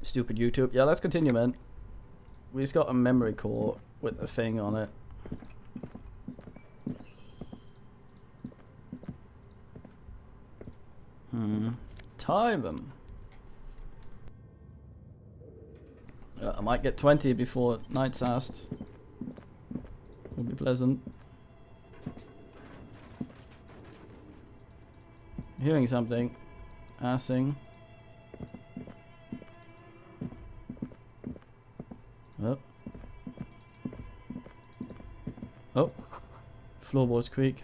Stupid YouTube. Yeah, let's continue, man. We just got a memory core with a thing on it. Tie them. I might get 20 before night's asked. Would be pleasant. Hearing something. Assing. Oh. Oh. Floorboards creak.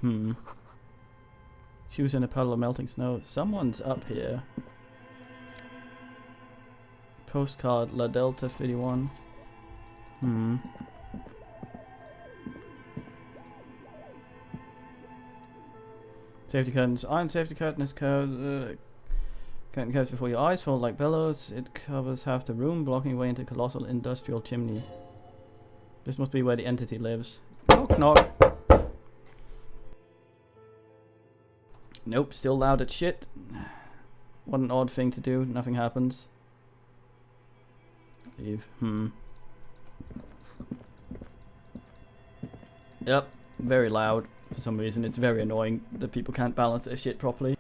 Shoes in a puddle of melting snow. Someone's up here. Postcard La Delta 51. Safety curtains. Iron safety curtain is curved. Curtain curves before your eyes, fold like bellows. It covers half the room, blocking way into colossal industrial chimney. This must be where the entity lives. Knock knock. Nope, still loud as shit. What an odd thing to do. Nothing happens. Leave. Yep, very loud. For some reason, it's very annoying that people can't balance their shit properly.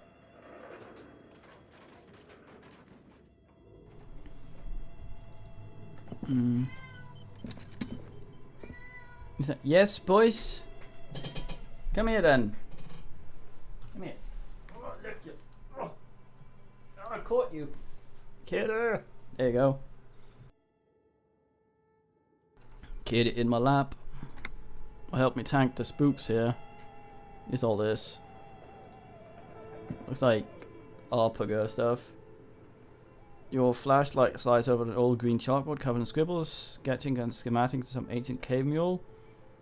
Yes, boys? Come here then. Come here. Oh, lift you. Oh, I caught you. Kidder. There you go. Kid in my lap. Help me tank the spooks here. Is all this. Looks like Arpago stuff. Your flashlight slides over an old green chalkboard covered in scribbles, sketching and schematics of some ancient cave mule.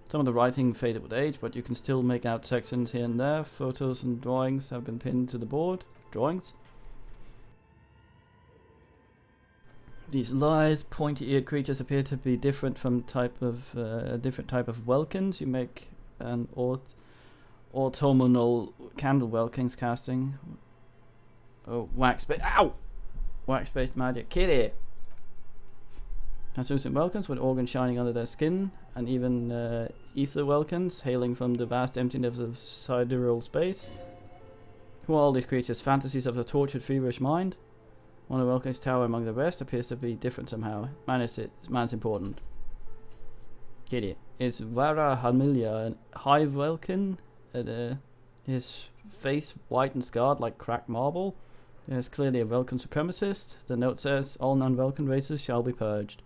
Some of the writing faded with age, but you can still make out sections here and there. Photos and drawings have been pinned to the board. Drawings. These lithe, pointy-eared creatures appear to be different from a different type of welkins. You make an autumnal candle welkins casting. Oh, wax-based. Ow! Wax-based magic. Kitty! Translucent welkins with organs shining under their skin, and even ether welkins hailing from the vast emptiness of sidereal space. Who are all these creatures? Fantasies of a tortured, feverish mind? One of Welkin's tower among the rest appears to be different somehow. Man's important. Kitty. Is Vara Hamilia a hive Welkin? His face white and scarred like cracked marble. There's clearly a Welkin supremacist. The note says, all non-Welkin races shall be purged.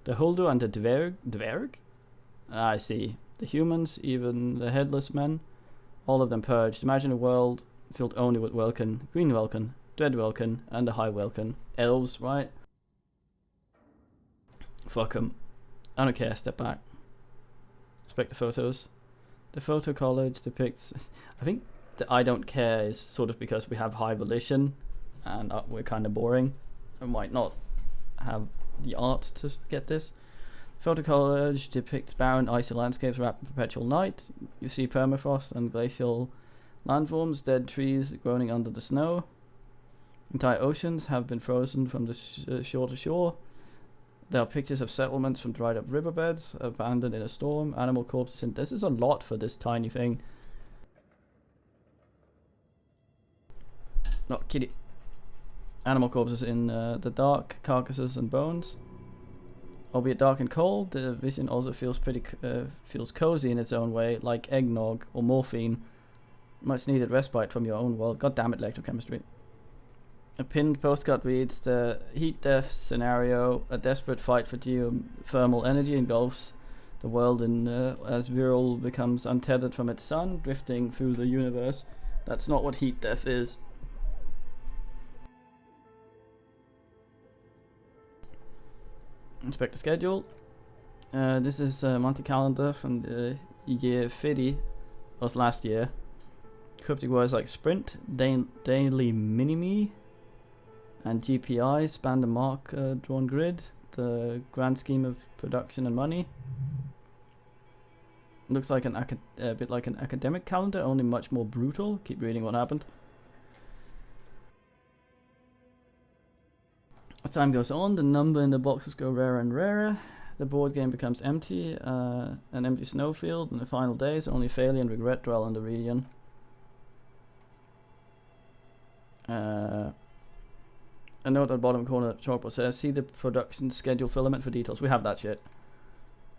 The Huldu and the Dverg? I see. The humans, even the headless men, all of them purged. Imagine a world filled only with Welkin. Green Welkin, Dread Welkin, and the High Welkin. Elves, right? Fuck 'em. I don't care, step back. Inspect the photos. The photo collage depicts... I think the I don't care is sort of because we have high volition and we're kind of boring and might not have the art to get this. Photo collage depicts barren icy landscapes wrapped in perpetual night. You see permafrost and glacial landforms, dead trees groaning under the snow. Entire oceans have been frozen from the shore to shore. There are pictures of settlements from dried up riverbeds, abandoned in a storm, animal corpses, and this is a lot for this tiny thing. Not kitty. Animal corpses in the dark, carcasses and bones. Albeit dark and cold, the vision also feels feels cozy in its own way, like eggnog or morphine. Much needed respite from your own world. God damn it, electrochemistry. A pinned postcard reads, the heat death scenario, a desperate fight for geothermal energy engulfs the world as Viral becomes untethered from its sun, drifting through the universe. That's not what heat death is. Inspect the schedule. This is a monthly calendar from the year 50, was last year. Cryptic words like sprint, daily mini-me, and GPI span the drawn grid, the grand scheme of production and money. Looks like a bit like an academic calendar, only much more brutal. Keep reading what happened. As time goes on, the number in the boxes go rarer and rarer. The board game becomes empty, an empty snowfield. In the final days, only failure and regret dwell in the region. A note at the bottom corner of the chalkboard says, see the production schedule filament for details. We have that shit.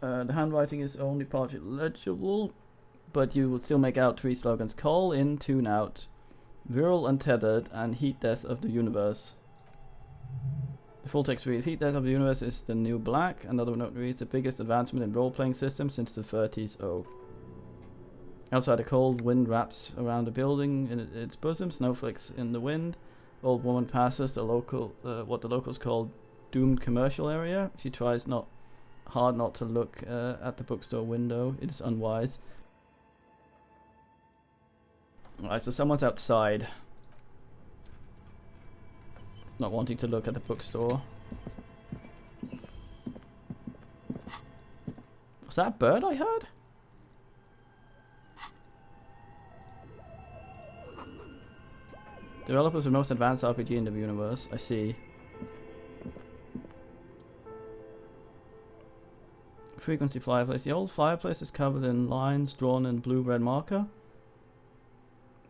The handwriting is only partly legible, but you will still make out 3 slogans. Call in, tune out, virile untethered, and heat death of the universe. The full text reads, heat death of the universe is the new black. Another note reads, the biggest advancement in role-playing systems since the 30s. Oh. Outside, a cold wind wraps around the building in its bosom, snowflakes in the wind. Old woman passes the local, what the locals call doomed commercial area. She tries hard not to look at the bookstore window. It is unwise. Alright, so someone's outside, not wanting to look at the bookstore. Was that a bird I heard? Developers of most advanced RPG in the universe. I see. Frequency fireplace. The old fireplace is covered in lines drawn in blue-red marker.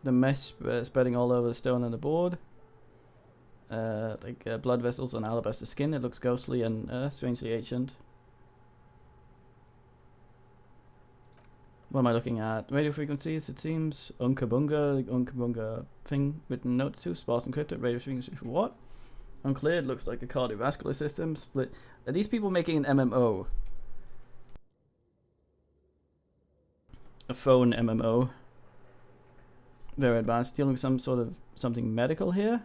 The mesh spreading all over the stone and the board. Blood vessels on alabaster skin. It looks ghostly and strangely ancient. What am I looking at? Radio frequencies, it seems. Unka bunga thing written notes to. Sparse encrypted. Radio frequency for what? Unclear. It looks like a cardiovascular system. Split. Are these people making an MMO? A phone MMO. Very advanced. Dealing with some sort of something medical here?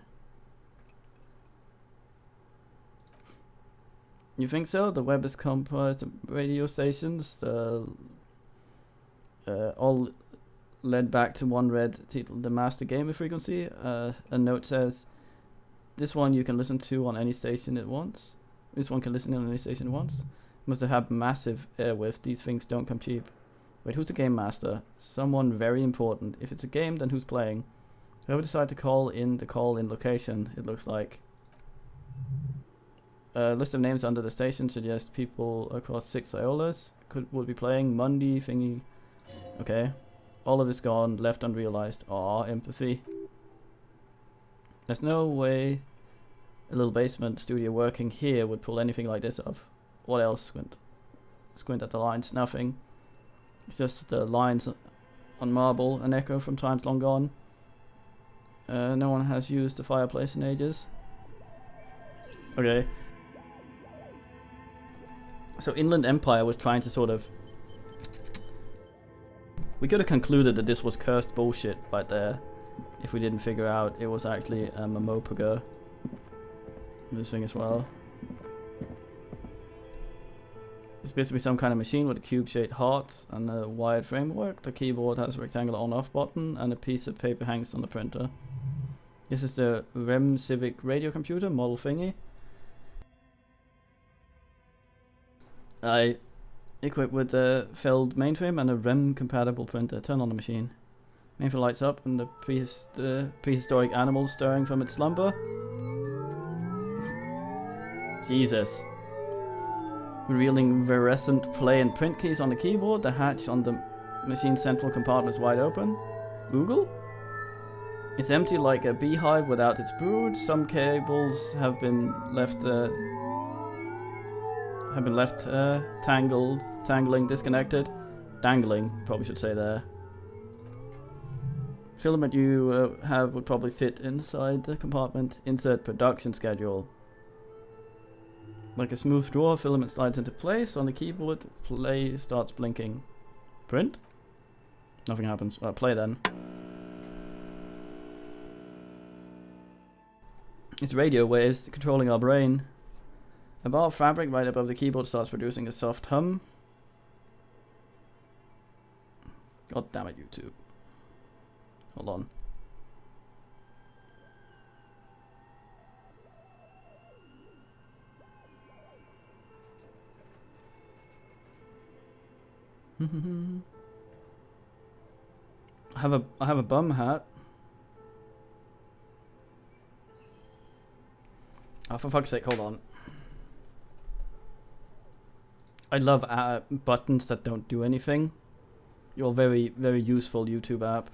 You think so? The web is comprised of radio stations. All led back to one red title, the master gamer frequency. A note says, this one you can listen to on any station it wants. This one can listen in on any station it wants. Must have had massive airwidth. These things don't come cheap. Wait, who's the game master? Someone very important. If it's a game, then who's playing? Whoever decided to call in the call-in location, it looks like. List of names under the station suggests people across 6 Iolas would be playing. Mundy, thingy. Okay. All of this gone, left unrealized. Aw, empathy. There's no way a little basement studio working here would pull anything like this off. What else? Squint at the lines. Nothing. It's just the lines on marble, an echo from times long gone. No one has used the fireplace in ages. Okay. So Inland Empire was trying to sort of... We could have concluded that this was cursed bullshit right there, if we didn't figure out it was actually a Momopaga. This thing as well. It's supposed to be some kind of machine with a cube-shaped heart and a wired framework. The keyboard has a rectangular on-off button and a piece of paper hangs on the printer. This is the REM Civic radio computer model thingy. Equipped with a Feld mainframe and a REM compatible printer. Turn on the machine. Mainframe lights up and the prehistoric animal stirring from its slumber. Jesus. Revealing fluorescent play and print keys on the keyboard. The hatch on the machine's central compartment is wide open. Google? It's empty like a beehive without its brood. Some cables have been left tangling, disconnected. Dangling, probably should say there. Filament you have would probably fit inside the compartment. Insert production schedule. Like a smooth drawer, filament slides into place. On the keyboard, play starts blinking. Print? Nothing happens. Play then. It's radio waves controlling our brain. A bar of fabric right above the keyboard starts producing a soft hum. God damn it, YouTube. Hold on. I have a bum hat. Oh, for fuck's sake, hold on. I love buttons that don't do anything. You're a very, very useful YouTube app.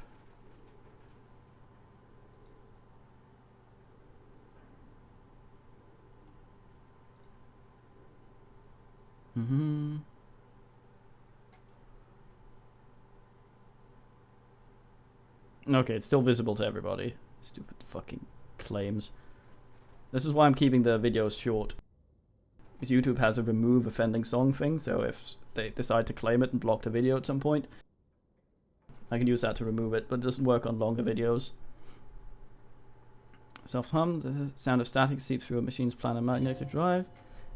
Okay, it's still visible to everybody. Stupid fucking claims. This is why I'm keeping the videos short. Because YouTube has a remove offending song thing, so if they decide to claim it and block the video at some point, I can use that to remove it, but it doesn't work on longer videos. Self-hum, the sound of static seeps through a machine's plan and magnetic drive.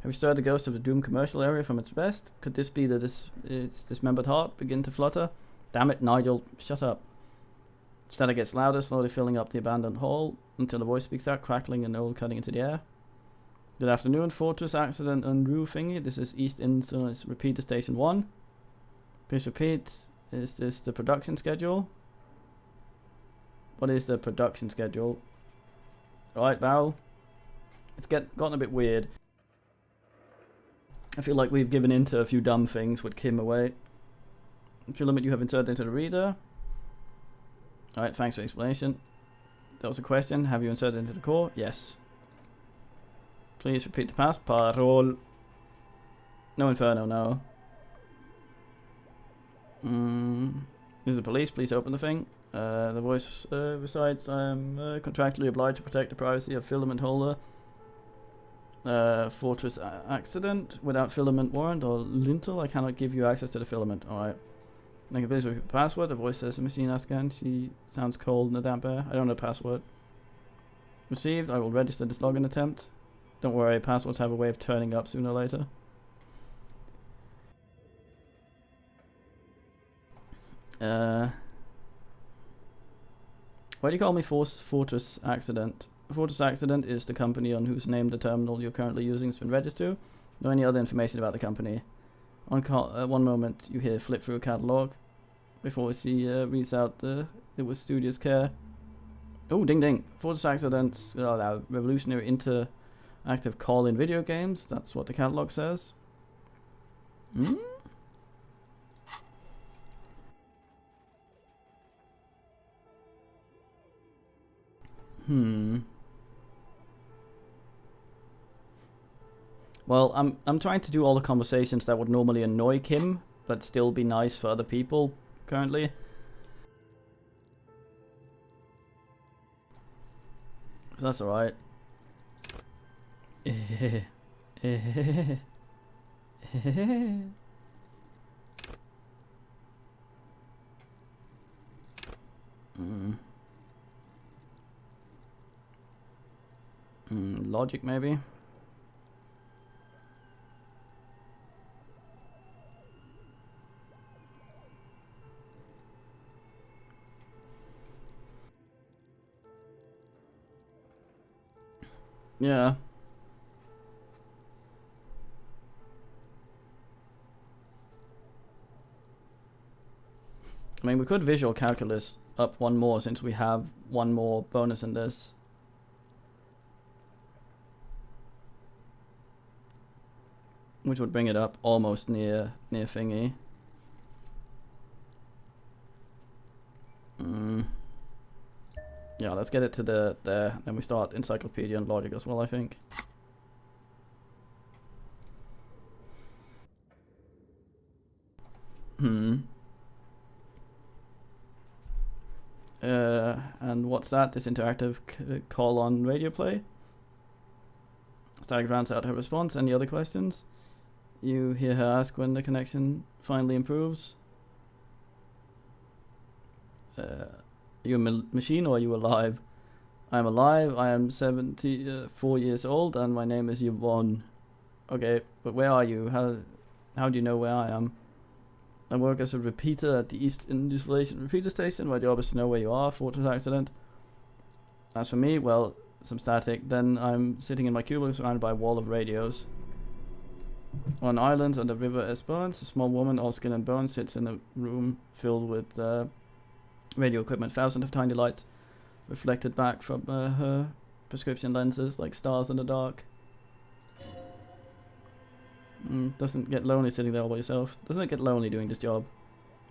Have you stirred the ghost of the Doom commercial area from its rest? Could this be that its dismembered heart begin to flutter? Damn it, Nigel, shut up. Static gets louder, slowly filling up the abandoned hall, until a voice speaks out, crackling and oil cutting into the air. Good afternoon, Fortress Accident and Rue Thingy. This is East Insolence Repeater Station 1. Please repeat. Is this the production schedule? What is the production schedule? Alright, Val. It's gotten a bit weird. I feel like we've given in to a few dumb things with Kim away. Filament you have inserted into the reader. Alright, thanks for the explanation. That was a question. Have you inserted into the core? Yes. Please repeat the pass. Parole. No Inferno, no. This is the police. Please open the thing. The voice recites, I am contractually obliged to protect the privacy of filament holder. Fortress accident. Without filament warrant or lintel, I cannot give you access to the filament. Alright. I can please repeat the password. The voice says the machine I scanned. She sounds cold in the damp air. I don't know the password. Received. I will register this login attempt. Don't worry, passwords have a way of turning up sooner or later. Why do you call me Fortress Accident? Fortress Accident is the company on whose name the terminal you're currently using has been registered to. No any other information about the company. One moment you hear flip through a catalogue before she reads out it was studious care. Oh, ding ding. Fortress Accidents allow revolutionary interactive call-in video games. That's what the catalogue says. Well, I'm trying to do all the conversations that would normally annoy Kim, but still be nice for other people currently. So that's alright. Logic maybe. Yeah. I mean, we could visual calculus up one more since we have one more bonus in this. Which would bring it up almost near thingy. Yeah, let's get it to there. Then we start encyclopedia and logic as well, I think. And what's that? This interactive call on radio play? Static rounds out her response. Any other questions? You hear her ask when the connection finally improves. Are you a machine or are you alive? I am alive. I am 74 years old and my name is Yvonne. Okay, but where are you? How do you know where I am? I work as a repeater at the East Insolation Repeater Station. My job is to know where you are. Fortress Accident. As for me, well, some static. Then I'm sitting in my cubicle surrounded by a wall of radios. On an island on the River Esperance, a small woman, all skin and bones, sits in a room filled with radio equipment. Thousands of tiny lights reflected back from her prescription lenses like stars in the dark. Doesn't get lonely sitting there all by yourself. Doesn't it get lonely doing this job?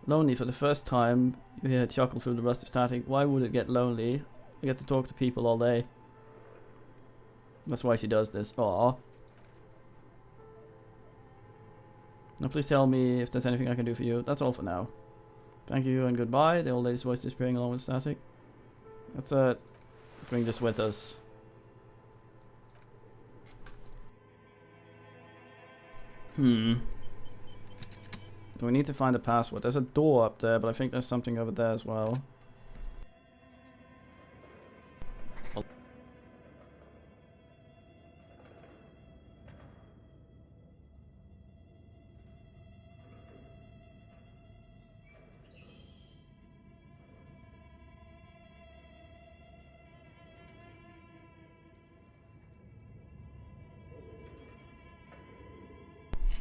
Lonely for the first time. You hear it chuckle through the rust of static. Why would it get lonely? You get to talk to people all day. That's why she does this. Aww. Now please tell me if there's anything I can do for you. That's all for now. Thank you and goodbye. The old lady's voice disappearing along with static. Let's bring this with us. Do we need to find a password? There's a door up there, but I think there's something over there as well.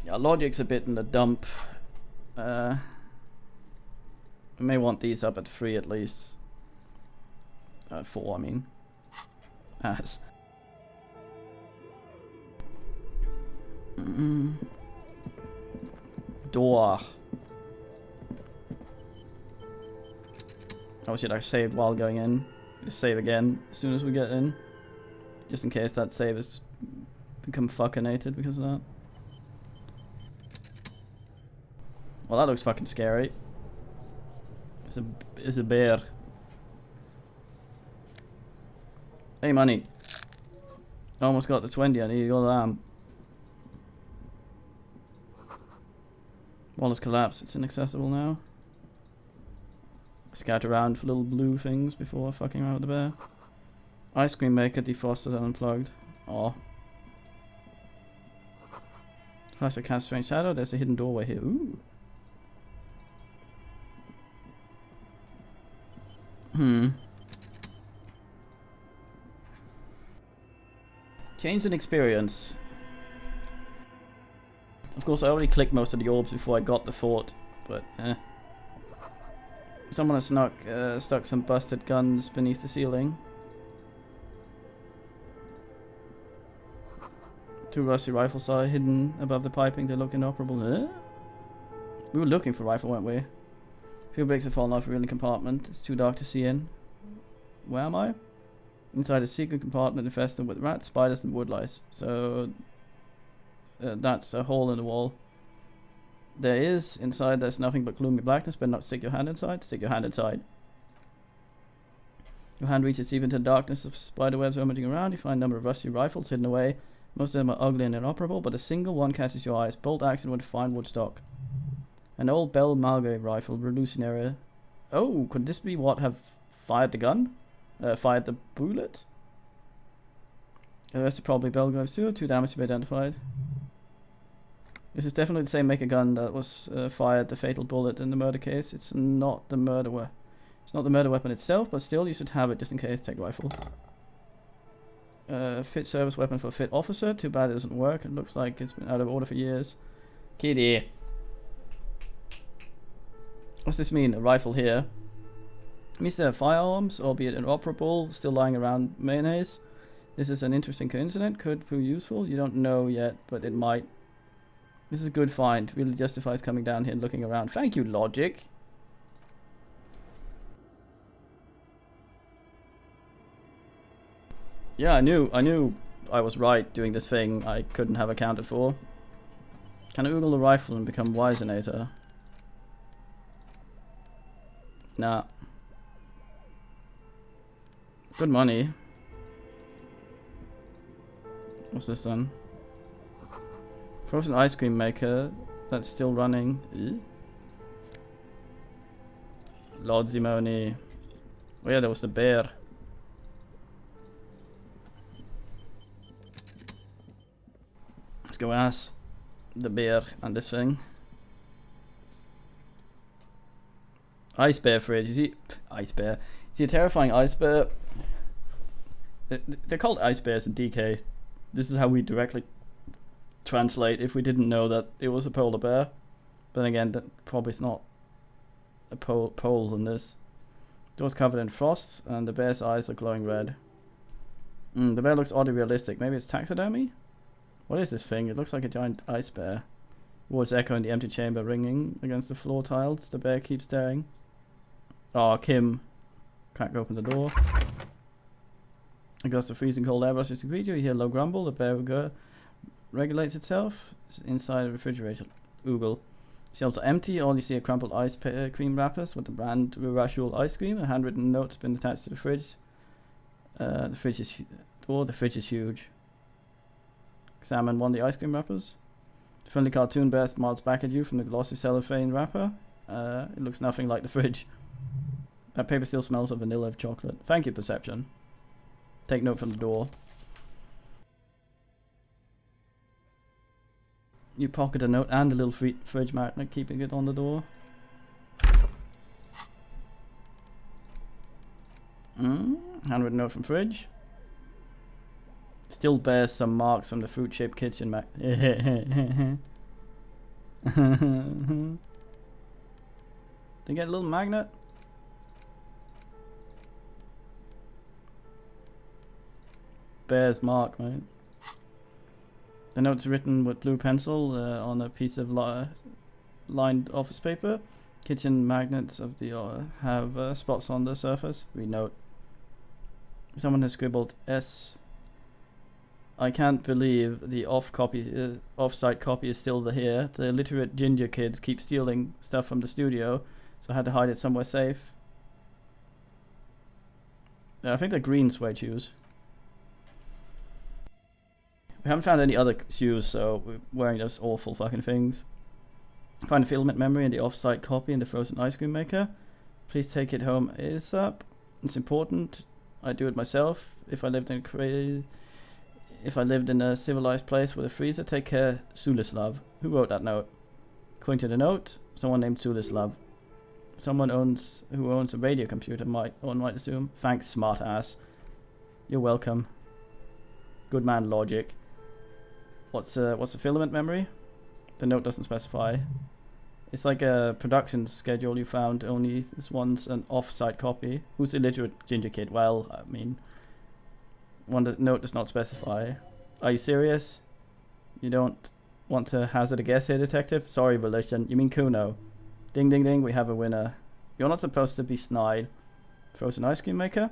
Yeah, logic's a bit in the dump. I may want these up at 3 at least. 4, I mean. As. Door. Oh shit, I saved while going in. Just save again as soon as we get in. Just in case that save has become fuckinated because of that. Well, that looks fucking scary. It's a bear. Hey, money. Almost got the 20. I need to go lamb. Wall has collapsed. It's inaccessible now. Scout around for little blue things before fucking around with the bear. Ice cream maker defrosted and unplugged. Aw. Flash that casts strange shadow. There's a hidden doorway here. Ooh. Change in experience. Of course, I already clicked most of the orbs before I got the fort, but someone has stuck some busted guns beneath the ceiling. 2 rusty rifles are hidden above the piping. They look inoperable. We were looking for a rifle, weren't we? Fuel bricks have fallen off a reeling compartment. It's too dark to see in. Where am I? Inside a secret compartment infested with rats, spiders, and woodlice. So that's a hole in the wall. There is inside. There's nothing but gloomy blackness. But not stick your hand inside. Stick your hand inside. Your hand reaches deep into the darkness of spider webs rummaging around. You find a number of rusty rifles hidden away. Most of them are ugly and inoperable, but a single one catches your eyes. Bolt action with fine wood stock. An old Bell Malgrave rifle, revolutionary. Oh, could this be what have fired the gun? Fired the bullet? The rest are probably Belgraves too. 2 damage to be identified. This is definitely the same make a gun that was fired the fatal bullet in the murder case. It's not the murder weapon. It's not the murder weapon itself, but still you should have it just in case. Take rifle. Fit service weapon for a fit officer. Too bad it doesn't work. It looks like it's been out of order for years. Kitty. What's this mean? A rifle here. It means there are firearms, albeit inoperable, still lying around mayonnaise. This is an interesting coincidence. Could prove useful. You don't know yet, but it might. This is a good find. Really justifies coming down here and looking around. Thank you, logic. Yeah, I knew I was right doing this thing I couldn't have accounted for. Can I oogle the rifle and become Wisenator? Nah. Good money. What's this then? Frozen ice cream maker. That's still running. Lord Zimoni. Oh yeah, there was the bear. Let's go ask the bear and this thing. Ice bear fridge. You see, ice bear. You see a terrifying ice bear. They're called ice bears in DK. This is how we directly translate if we didn't know that it was a polar bear. But again, that probably it's not a pole in this. Door's covered in frost, and the bear's eyes are glowing red. The bear looks oddly realistic. Maybe it's taxidermy? What is this thing? It looks like a giant ice bear. Words echo in the empty chamber, ringing against the floor tiles. The bear keeps staring. Oh, Kim. Crack open the door. A gust of freezing cold air rushes to greet you. You hear a low grumble. The bear regulates itself. It's inside a refrigerator. Oogle. Shelves are empty. All you see are crumpled ice cream wrappers with the brand Rurashul ice cream. A handwritten note has been attached to the fridge. The fridge is huge. Examine one of the ice cream wrappers. The friendly cartoon bear smiles back at you from the glossy cellophane wrapper. It looks nothing like the fridge. That paper still smells of vanilla of chocolate. Thank you, Perception. Take note from the door. You pocket a note and a little fridge magnet, keeping it on the door. Handwritten note from fridge. Still bears some marks from the fruit-shaped kitchen They get a little magnet. Bear's mark, right? The note's written with blue pencil on a piece of lined office paper. Kitchen magnets of the have spots on the surface. Read note. Someone has scribbled S. I can't believe the off-site copy is still here. The illiterate ginger kids keep stealing stuff from the studio, so I had to hide it somewhere safe. I think they're green suede shoes. We haven't found any other shoes, so we're wearing those awful fucking things. Find a filament memory in the off-site copy in the frozen ice cream maker. Please take it home ASAP. It's important. I do it myself. If I lived in a civilized place with a freezer, take care, Sulislav. Who wrote that note? According to the note, someone named Sulislav. Someone who owns a radio computer, one might assume. Thanks, smartass. You're welcome. Good man, logic. What's the filament memory? The note doesn't specify. It's like a production schedule you found, only this one's an off-site copy. Who's the illiterate ginger kid? Well, I mean, the note does not specify. Are you serious? You don't want to hazard a guess here, detective? Sorry, Volition. You mean Kuno. Ding ding ding, we have a winner. You're not supposed to be snide. Frozen ice cream maker?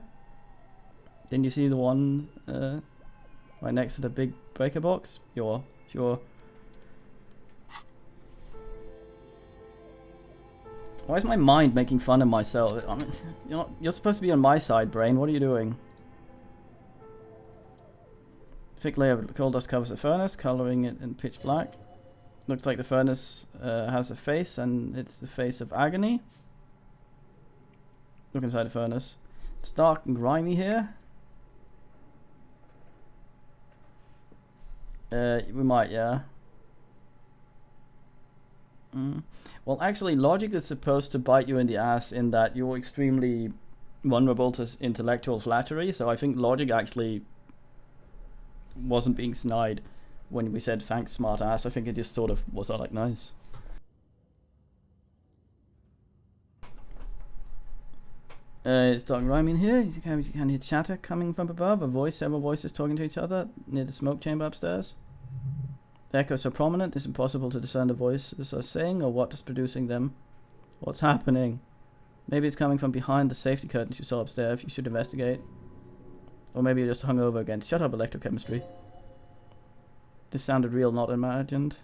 Didn't you see the one right next to the big breaker box? Sure. Why is my mind making fun of myself? I mean, you're supposed to be on my side, brain. What are you doing? Thick layer of coal dust covers the furnace, coloring it in pitch black. Looks like the furnace has a face, and it's the face of agony. Look inside the furnace. It's dark and grimy here. We might, yeah. Well, actually, logic is supposed to bite you in the ass in that you're extremely vulnerable to intellectual flattery, so I think logic actually wasn't being snide when we said thanks, smart ass. I think it just sort of was like nice. It's dark and grimy in here. You can hear chatter coming from above. Several voices talking to each other near the smoke chamber upstairs. The echoes are prominent. It's impossible to discern the voices are saying or what is producing them. What's happening? Maybe it's coming from behind the safety curtains you saw upstairs. You should investigate. Or maybe you're just hungover again. Shut up, electrochemistry. This sounded real, not imagined.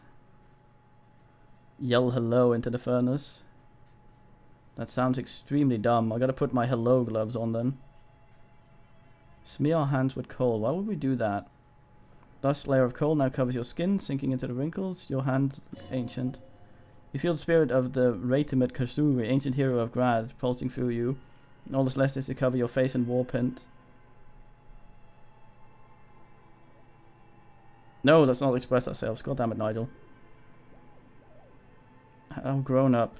Yell hello into the furnace. That sounds extremely dumb. I gotta put my hello gloves on then. Smear our hands with coal. Why would we do that? Dust layer of coal now covers your skin, sinking into the wrinkles. Your hands look ancient. You feel the spirit of the Ratimet Kasuri, ancient hero of Grad, pulsing through you. And all that's left is to cover your face in war paint. No, let's not express ourselves. God damn it, Nigel. How grown up.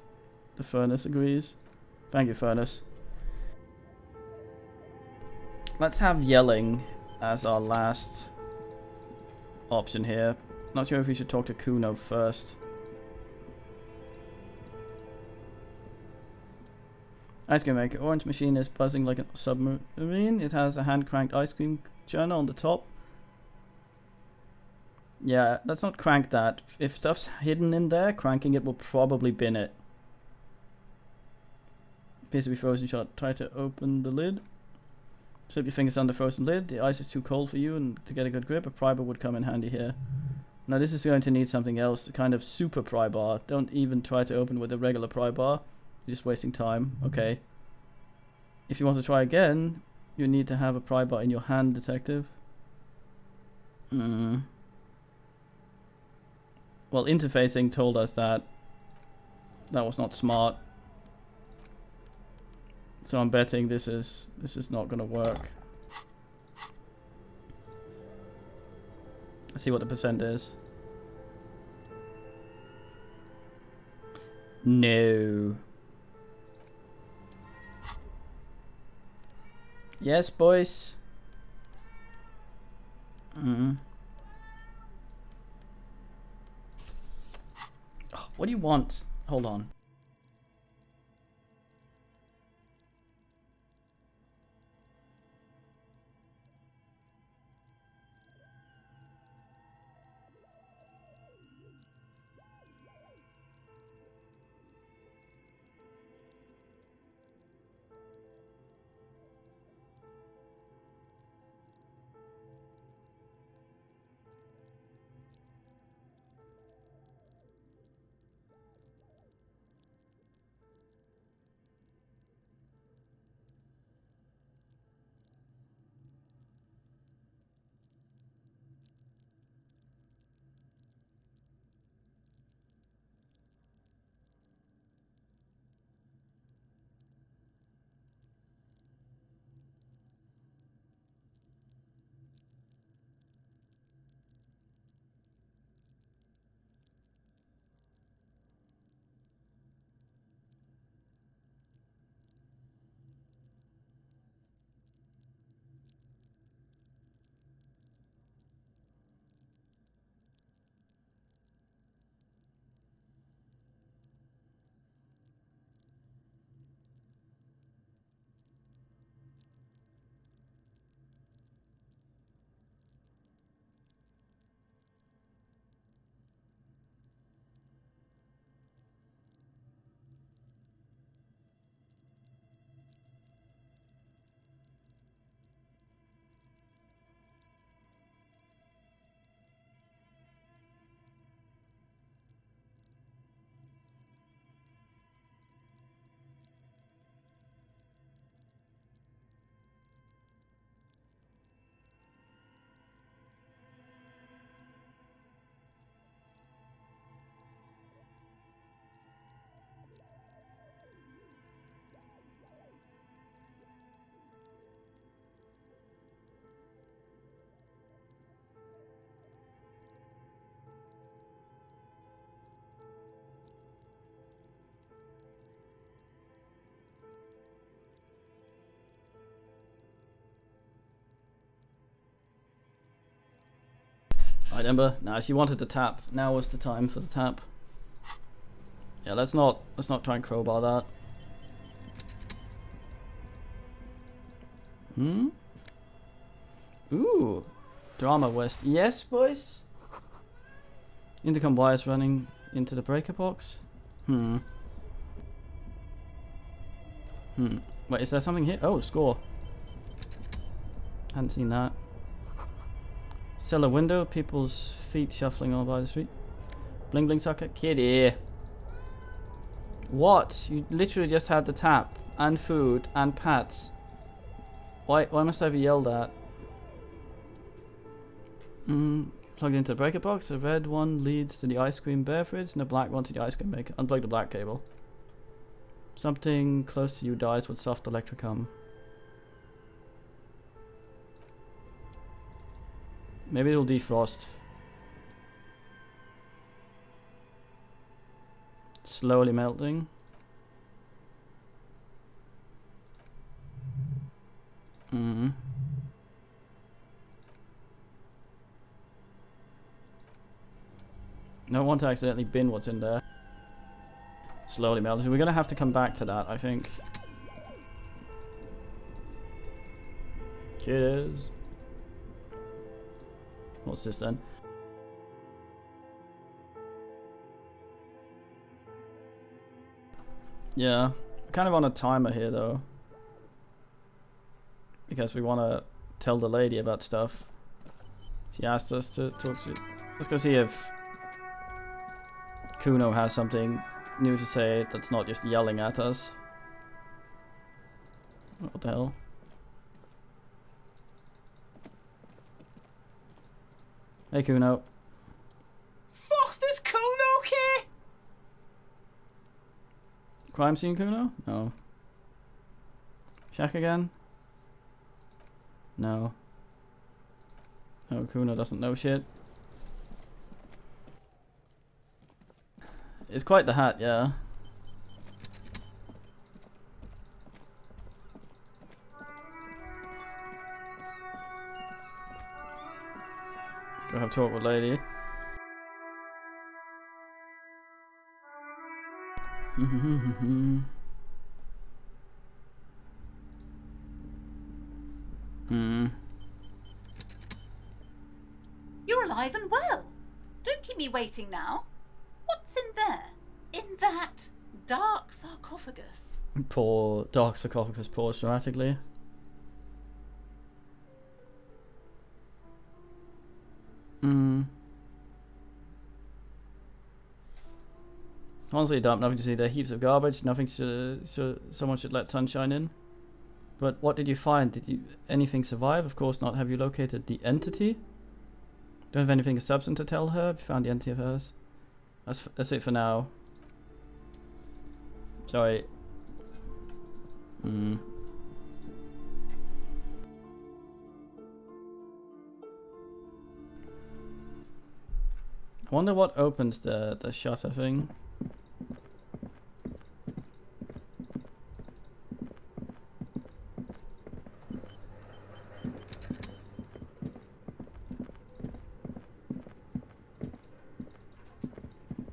The furnace agrees. Thank you, furnace. Let's have yelling as our last option here. Not sure if we should talk to Kuno first. Ice cream maker. Orange machine is buzzing like a submarine. It has a hand-cranked ice cream journal on the top. Yeah, let's not crank that. If stuff's hidden in there, cranking it will probably bin it. Appears to be frozen shot. Try to open the lid. Slip your fingers on the frozen lid. The ice is too cold for you, and to get a good grip, a pry bar would come in handy here. Now this is going to need something else, a kind of super pry bar. Don't even try to open with a regular pry bar. You're just wasting time. Okay. If you want to try again, you need to have a pry bar in your hand, detective. Well, interfacing told us that that was not smart. So I'm betting this is not gonna work. Let's see what the percent is. No. Yes, boys. Oh, what do you want? Hold on. Right, Ember. Now, she wanted the tap. Now was the time for the tap. Yeah, let's not try and crowbar that. Ooh, Drama West. Yes, boys. Intercom wires running into the breaker box. Wait, is there something here? Oh, score. Hadn't seen that. Cellar window, people's feet shuffling all by the street. Bling bling sucker, kitty. What? You literally just had the tap and food and pats. Why must I be yelled at? Plugged into the breaker box. The red one leads to the ice cream bear fridge, and the black one to the ice cream maker. Unplug the black cable. Something close to you dies with soft electricum. Maybe it'll defrost. Slowly melting. Don't want to accidentally bin what's in there. Slowly melting. So we're gonna have to come back to that, I think. Cheers. What's this then? Yeah, kind of on a timer here though, because we want to tell the lady about stuff. She asked us to talk to. Let's go see if Kuno has something new to say that's not just yelling at us. What the hell? Hey Kuno. Fuck, there's Kuno here! Crime scene Kuno? No. Check again? No. No, Kuno doesn't know shit. It's quite the hat, yeah. Go have a talk with lady. You're alive and well. Don't keep me waiting now. What's in there? In that dark sarcophagus? Poor dark sarcophagus paused dramatically. Honestly, dump, nothing to see there. Heaps of garbage, nothing someone should let sunshine in. But what did you find? Did you anything survive? Of course not. Have you located the entity? Don't have anything of substance to tell her. Have you found the entity of hers? That's it for now. Sorry. I wonder what opens the shutter thing.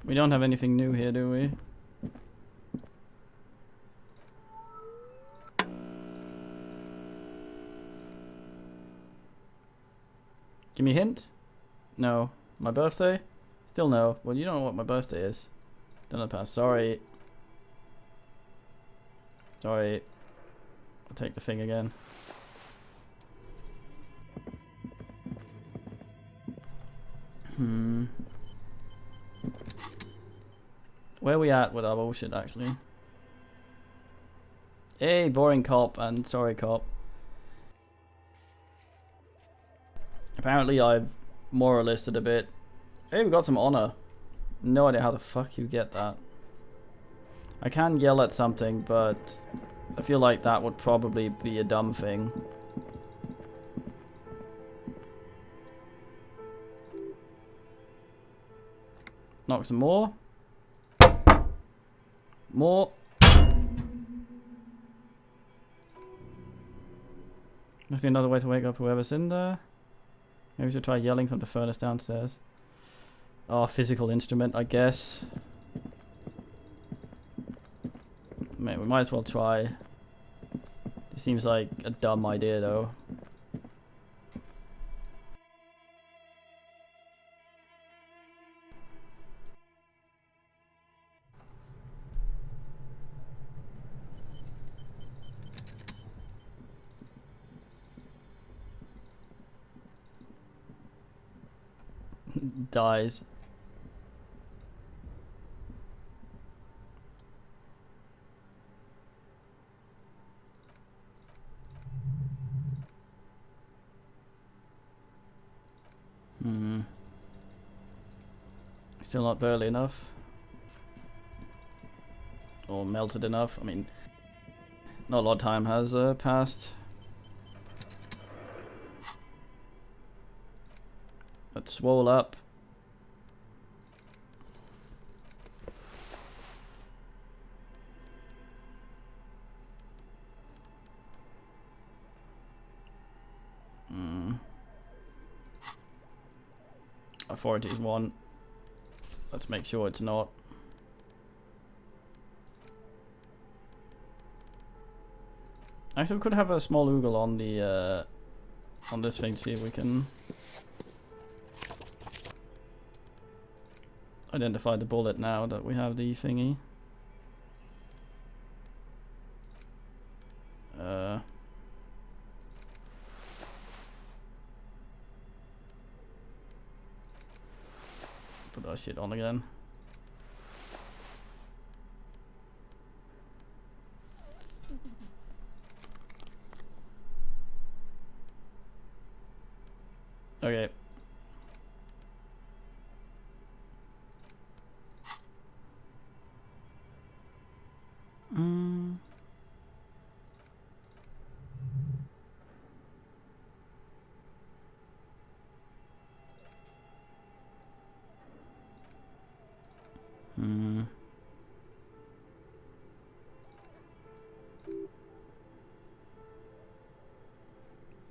We don't have anything new here, do we? Give me a hint? No. My birthday? Still no. Well, you don't know what my birthday is. Don't know the past. Sorry. Sorry. I'll take the thing again. Where are we at with our bullshit, actually? Hey, boring cop and sorry cop. Apparently I've moralisted a bit. Hey, we got some honor. No idea how the fuck you get that. I can yell at something, but I feel like that would probably be a dumb thing. Knock some more. More. Must be another way to wake up whoever's in there. Maybe we should try yelling from the furnace downstairs. Oh, physical instrument, I guess. Man, we might as well try. It seems like a dumb idea, though. Dies. Still not burly enough. Or melted enough. I mean, not a lot of time has passed. But swole up. Authority is 1. Let's make sure it's not. Actually, we could have a small oogle on the on this thing to see if we can identify the bullet now that we have the thingy. Put that shit on again. Okay.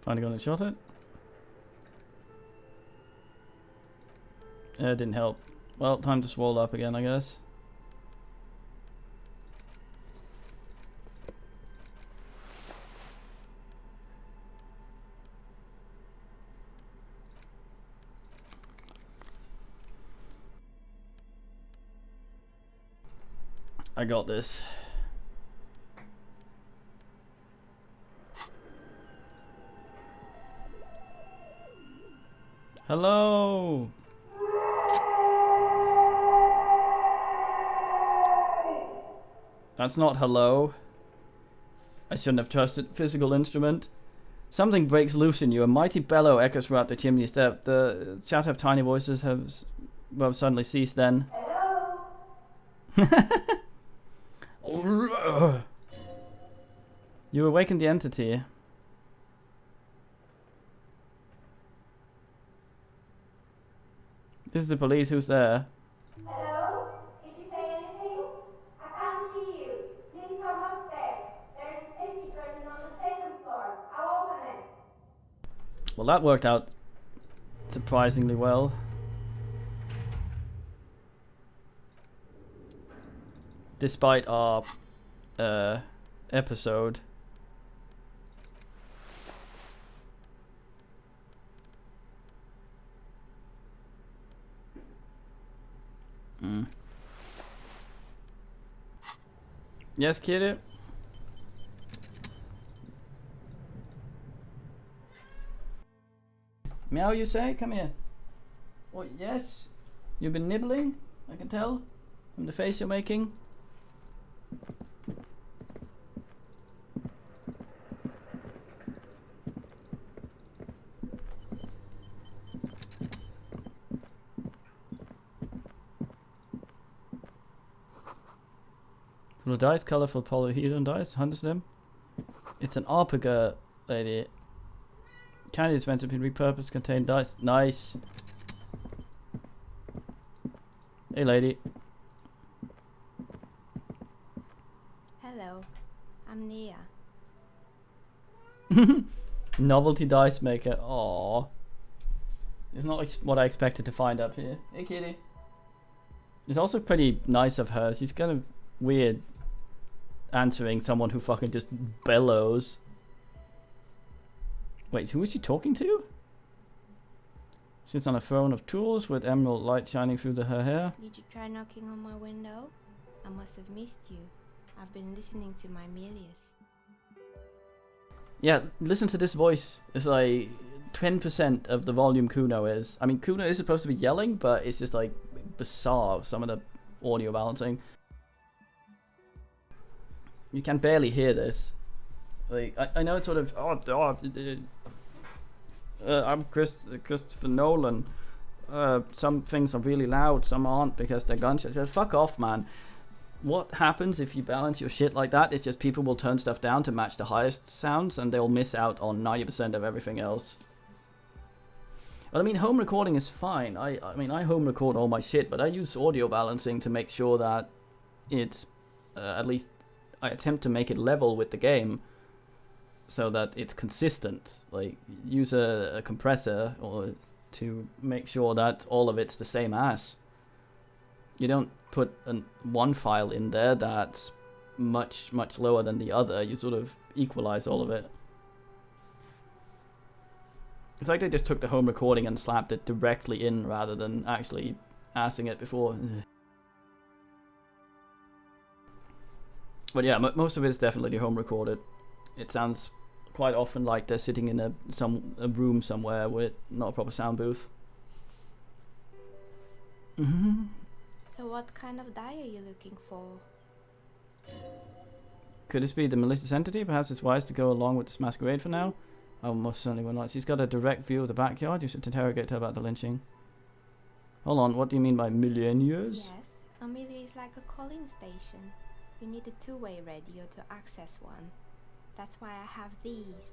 Finally gonna shot it. Didn't help. Well, time to swole up again, I guess. I got this. Hello. That's not hello. I shouldn't have trusted physical instrument. Something breaks loose in you. A mighty bellow echoes throughout the chimney step. The chatter of tiny voices has suddenly ceased then. You awakened the entity. This is the police. Who's there? Hello? Did you say anything? I can't hear you. Please come upstairs. There is a safety curtain on the second floor. I'll open it. Well, that worked out surprisingly well. Despite our episode. Yes, kitty? Meow, you say? Come here. Oh, yes? You've been nibbling? I can tell from the face you're making. Little dice, colorful polyhedron dice, hundreds of them. It's an Arpaga lady. Candy is meant to be repurposed, contain dice. Nice. Hey, lady. Hello. I'm Nia. Novelty dice maker. Aww. It's not what I expected to find up here. Hey, kitty. It's also pretty nice of her. She's kind of weird answering someone who fucking just bellows. Wait, who is she talking to? Sits on a throne of tools with emerald light shining through her hair. Did you try knocking on my window? I must have missed you. I've been listening to my Melius. Yeah, listen to this voice. It's like 10% of the volume Kuno is. I mean, Kuno is supposed to be yelling, but it's just like bizarre, some of the audio balancing. You can barely hear this. Like, I know it's sort of, I'm Christopher Nolan. Some things are really loud, some aren't because they're gunshots. Fuck off, man. What happens if you balance your shit like that is just people will turn stuff down to match the highest sounds and they'll miss out on 90% of everything else. But I mean, home recording is fine. I mean, I home record all my shit, but I use audio balancing to make sure that it's, at least I attempt to make it level with the game so that it's consistent. Like, use a compressor or to make sure that all of it's the same as. You don't put one file in there that's much lower than the other. You sort of equalize all of it. It's like they just took the home recording and slapped it directly in rather than actually assing it before. But yeah, most of it is definitely home recorded. It sounds quite often like they're sitting in a room somewhere with not a proper sound booth. So what kind of die are you looking for? Could this be the malicious entity? Perhaps it's wise to go along with this masquerade for now. Oh, most certainly will not. She's got a direct view of the backyard. You should interrogate her about the lynching. Hold on, what do you mean by millennials? Yes, a milieu is like a calling station. You need a two-way radio to access one. That's why I have these.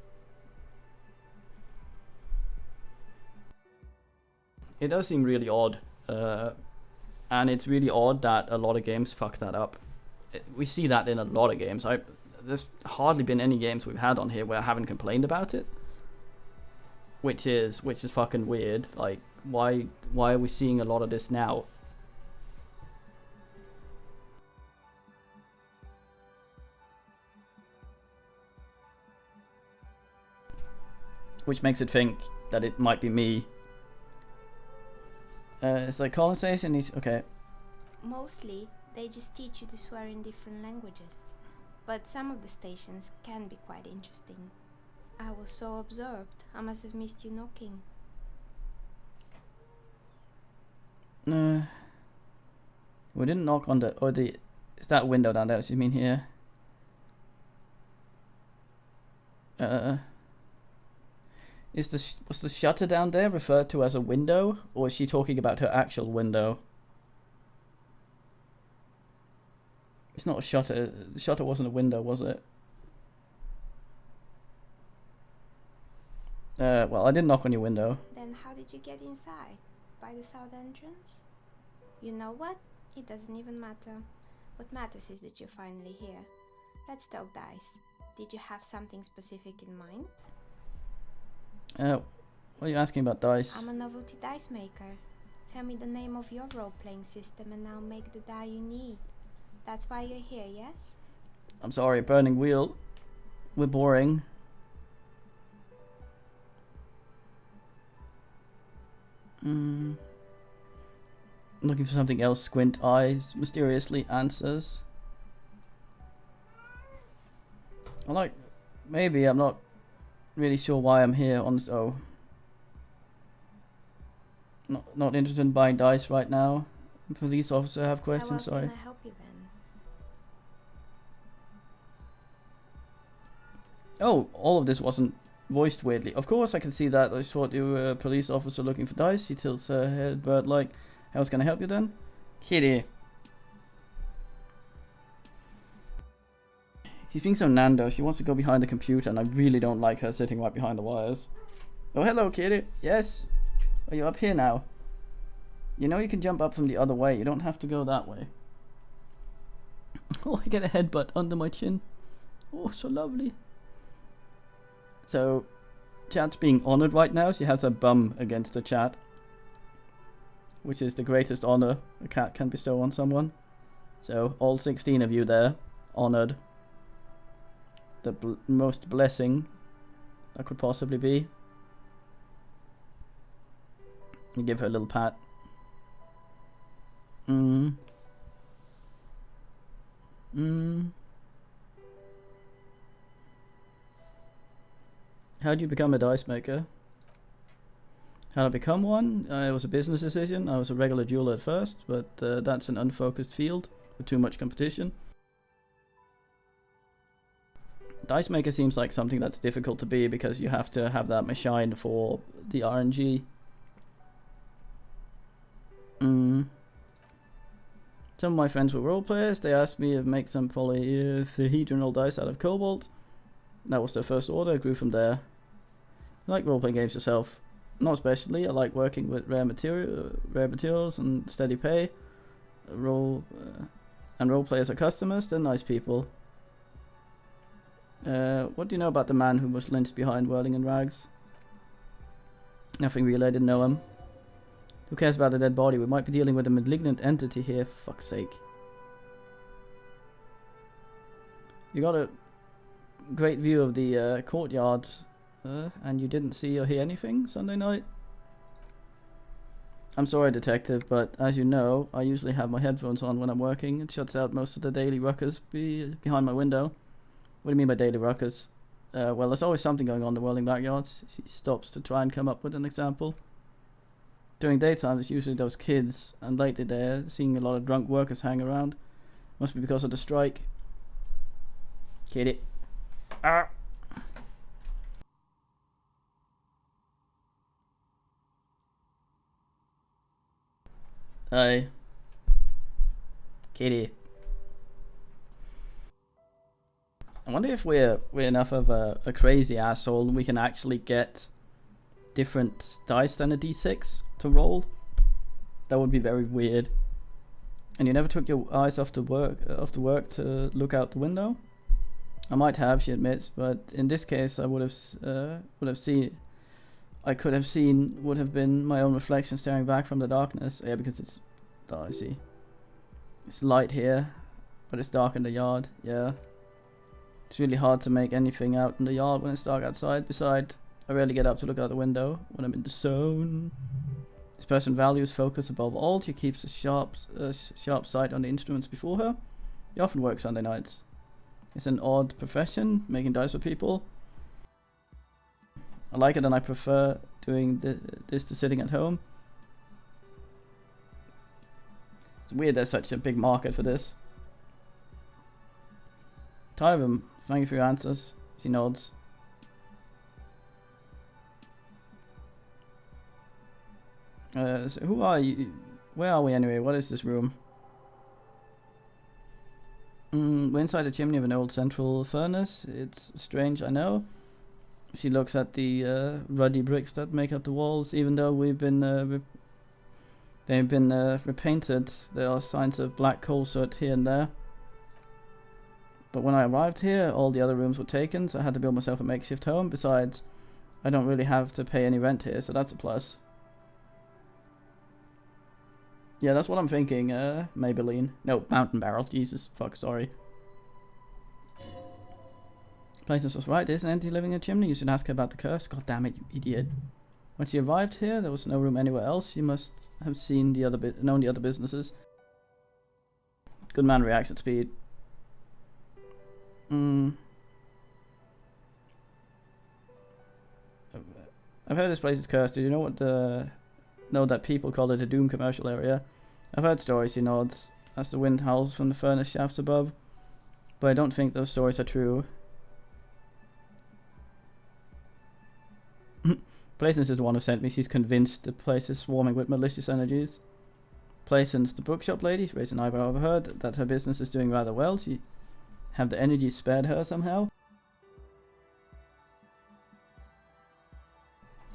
It does seem really odd. And it's really odd that a lot of games fuck that up. We see that in a lot of games. There's hardly been any games we've had on here where I haven't complained about it. Which is fucking weird. Like, why are we seeing a lot of this now? Which makes it think that it might be me. It's like calling station. Okay. Mostly, they just teach you to swear in different languages. But some of the stations can be quite interesting. I was so absorbed, I must have missed you knocking. We didn't knock on the... Is that window down there? What you mean here? Was the shutter down there referred to as a window? Or is she talking about her actual window? It's not a shutter. The shutter wasn't a window, was it? Well, I didn't knock on your window. Then how did you get inside? By the south entrance? You know what? It doesn't even matter. What matters is that you're finally here. Let's talk dice. Did you have something specific in mind? What are you asking about dice? I'm a novelty dice maker. Tell me the name of your role-playing system and I'll make the die you need. That's why you're here, yes? I'm sorry, Burning Wheel. We're boring. Looking for something else. Squint eyes mysteriously answers. Maybe I'm not really sure why I'm here on this. Oh, not interested in buying dice right now. Police officer, have questions. How else Sorry. can I help you then? Oh, all of this wasn't voiced weirdly. Of course, I can see that. I just thought you were a police officer looking for dice. She tilts her head, bird like. How else can I help you then? Kitty. She's being so Nando. She wants to go behind the computer, and I really don't like her sitting right behind the wires. Oh, hello, Kitty. Yes? Are you up here now? You know you can jump up from the other way. You don't have to go that way. Oh, I get a headbutt under my chin. Oh, so lovely. So, chat's being honored right now. She has her bum against the chat, which is the greatest honor a cat can bestow on someone. So, all 16 of you there, honored. The most blessing that could possibly be. You give her a little pat. How do you become a dice maker? How to become one? It was a business decision. I was a regular jeweler at first, but that's an unfocused field with too much competition. Dice maker seems like something that's difficult to be because you have to have that machine for the RNG. Some of my friends were role players. They asked me to make some polyhedral dice out of cobalt. That was their first order. I grew from there. I like role-playing games yourself? Not especially. I like working with rare materials and steady pay. Role players are customers. They're nice people. What do you know about the man who was lynched behind whirling in rags? Nothing really. I didn't know him. Who cares about the dead body? We might be dealing with a malignant entity here, for fuck's sake. You got a great view of the courtyard, and you didn't see or hear anything Sunday night? I'm sorry, detective, but as you know, I usually have my headphones on when I'm working. It shuts out most of the daily ruckus behind my window. What do you mean by daily ruckus? Well, there's always something going on in the whirling backyards. He stops to try and come up with an example. During daytime, it's usually those kids, and lately they're seeing a lot of drunk workers hang around. Must be because of the strike. Kitty. Ah! Hey. Kitty. I wonder if we're enough of a crazy asshole and we can actually get different dice than a d6 to roll. That would be very weird. And you never took your eyes off the work to look out the window? I might have, she admits, but in this case I would have seen would have been my own reflection staring back from the darkness. Yeah, because it's I see. It's light here, but it's dark in the yard. Yeah. It's really hard to make anything out in the yard when it's dark outside. Besides, I rarely get up to look out the window when I'm in the zone. This person values focus above all. She keeps a sharp sight on the instruments before her. He often works Sunday nights. It's an odd profession, making dice for people. I like it, and I prefer doing this to sitting at home. It's weird there's such a big market for this. Tyvum, thank you for your answers. She nods. So who are you? Where are we anyway? What is this room? We're inside the chimney of an old central furnace. It's strange, I know. She looks at the ruddy bricks that make up the walls. Even though they've been repainted, there are signs of black coal soot here and there. But when I arrived here, all the other rooms were taken, so I had to build myself a makeshift home. Besides, I don't really have to pay any rent here, so that's a plus. Yeah, that's what I'm thinking, Maybelline. No, Mountain Barrel. Jesus, fuck, sorry. Places was right, isn't empty living in a chimney? You should ask her about the curse. God damn it, you idiot. When she arrived here, there was no room anywhere else. She must have seen known the other businesses. Good man reacts at speed. I've heard this place is cursed. Do you know that people call it a doom commercial area? I've heard stories, he nods, as the wind howls from the furnace shafts above. But I don't think those stories are true. Plaisance is the one who sent me. She's convinced the place is swarming with malicious energies. Plaisance, the bookshop lady, she raised an eyebrow. Overheard that her business is doing rather well. She have the energy spared her somehow.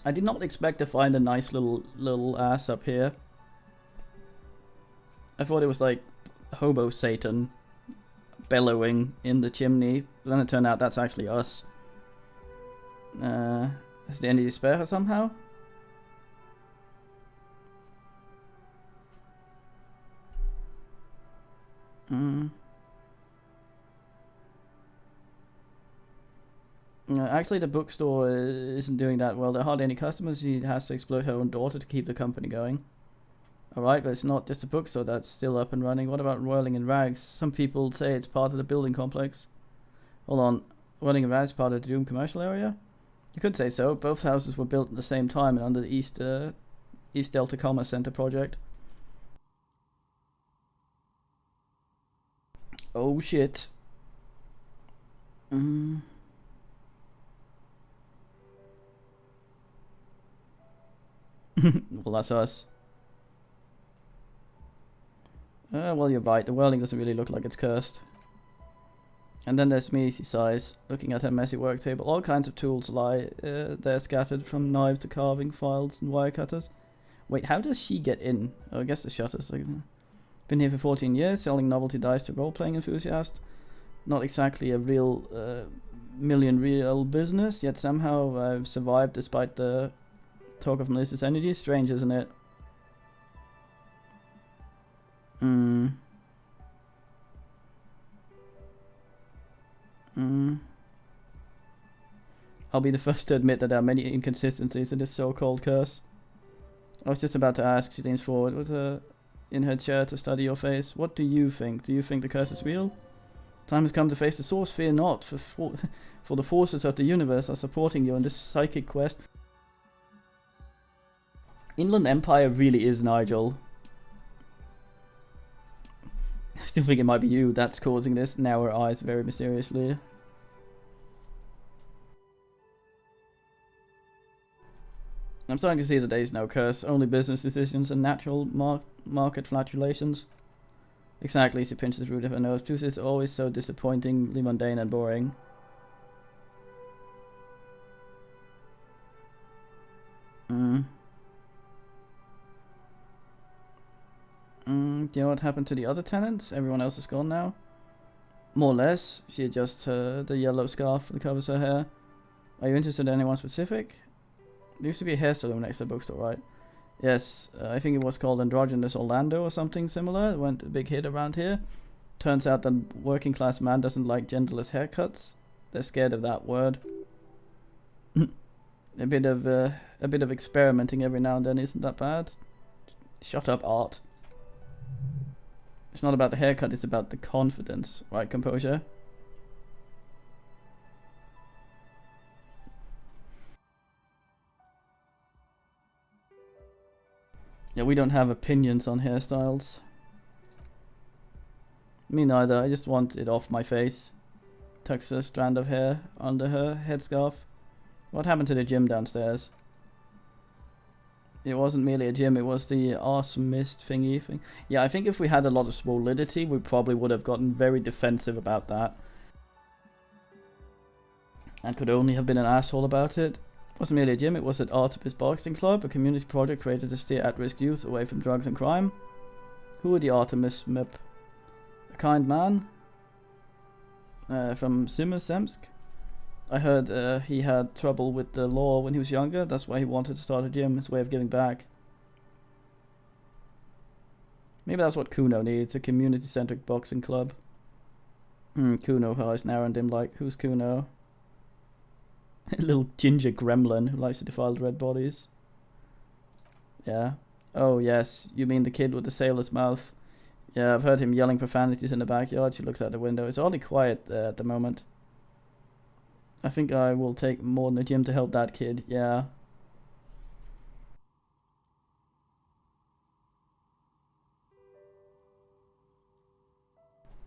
I did not expect to find a nice little ass up here. I thought it was like hobo Satan bellowing in the chimney, but then it turned out that's actually us. Has the energy spare her somehow? Actually, the bookstore isn't doing that well. There are hardly any customers. She has to exploit her own daughter to keep the company going. Alright, but it's not just a bookstore that's still up and running. What about Whirling in Rags? Some people say it's part of the building complex. Hold on. Whirling in Rags part of the Doom commercial area? You could say so. Both houses were built at the same time and under the East Delta Commerce Center project. Oh shit. Well, that's us. Well, you're right. The whirling doesn't really look like it's cursed. And then there's me, she sighs, looking at her messy work table. All kinds of tools lie there scattered, from knives to carving, files and wire cutters. Wait, how does she get in? Oh, I guess the shutters. Been here for 14 years, selling novelty dice to role-playing enthusiasts. Not exactly a real million-real business, yet somehow I've survived despite the talk of malicious energy. Strange, isn't it? I'll be the first to admit that there are many inconsistencies in this so-called curse. I was just about to ask. She leans forward with her in her chair to study your face. What do you think? Do you think the curse is real? Time has come to face the source. Fear not, for the forces of the universe are supporting you in this psychic quest. Inland Empire really is Nigel. I still think it might be you that's causing this. Now her eyes very mysteriously. I'm starting to see that there is no curse, only business decisions and natural market fluctuations. Exactly, she pinches the root of her nose. Truth is always so disappointingly mundane and boring. Do you know what happened to the other tenants? Everyone else is gone now? More or less. She adjusts the yellow scarf that covers her hair. Are you interested in anyone specific? There used to be a hair salon next to the bookstore, right? Yes, I think it was called Androgynous Orlando or something similar. It went a big hit around here. Turns out that working class man doesn't like genderless haircuts. They're scared of that word. a bit of experimenting every now and then isn't that bad. Shut up, Art. It's not about the haircut, it's about the confidence, right, composure? Yeah, we don't have opinions on hairstyles. Me neither, I just want it off my face. Tucks a strand of hair under her headscarf. What happened to the gym downstairs? It wasn't merely a gym, it was the arse mist thingy thing. Yeah, I think if we had a lot of solidity, we probably would have gotten very defensive about that. And could only have been an asshole about it. It wasn't merely a gym, it was at Artemis Boxing Club, a community project created to steer at-risk youth away from drugs and crime. Who are the Artemis MIP? A kind man? From Simmersemsk? I heard he had trouble with the law when he was younger. That's why he wanted to start a gym, his way of giving back. Maybe that's what Kuno needs, a community-centric boxing club. Kuno, her eyes narrow and dim like, who's Kuno? A little ginger gremlin who likes to defile red bodies. Yeah. Oh, yes, you mean the kid with the sailor's mouth. Yeah, I've heard him yelling profanities in the backyard. She looks out the window. It's oddly quiet at the moment. I think I will take more than a gym to help that kid, yeah.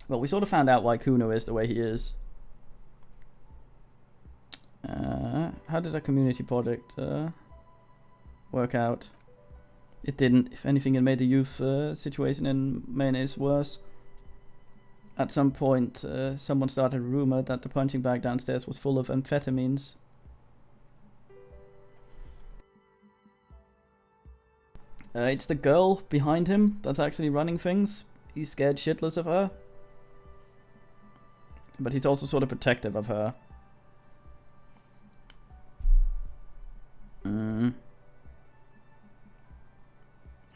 Well, we sort of found out why Kuno is the way he is. How did our community project work out? It didn't. If anything, it made the youth situation in Mayonnaise worse. At some point, someone started a rumor that the punching bag downstairs was full of amphetamines. It's the girl behind him that's actually running things. He's scared shitless of her. But he's also sort of protective of her.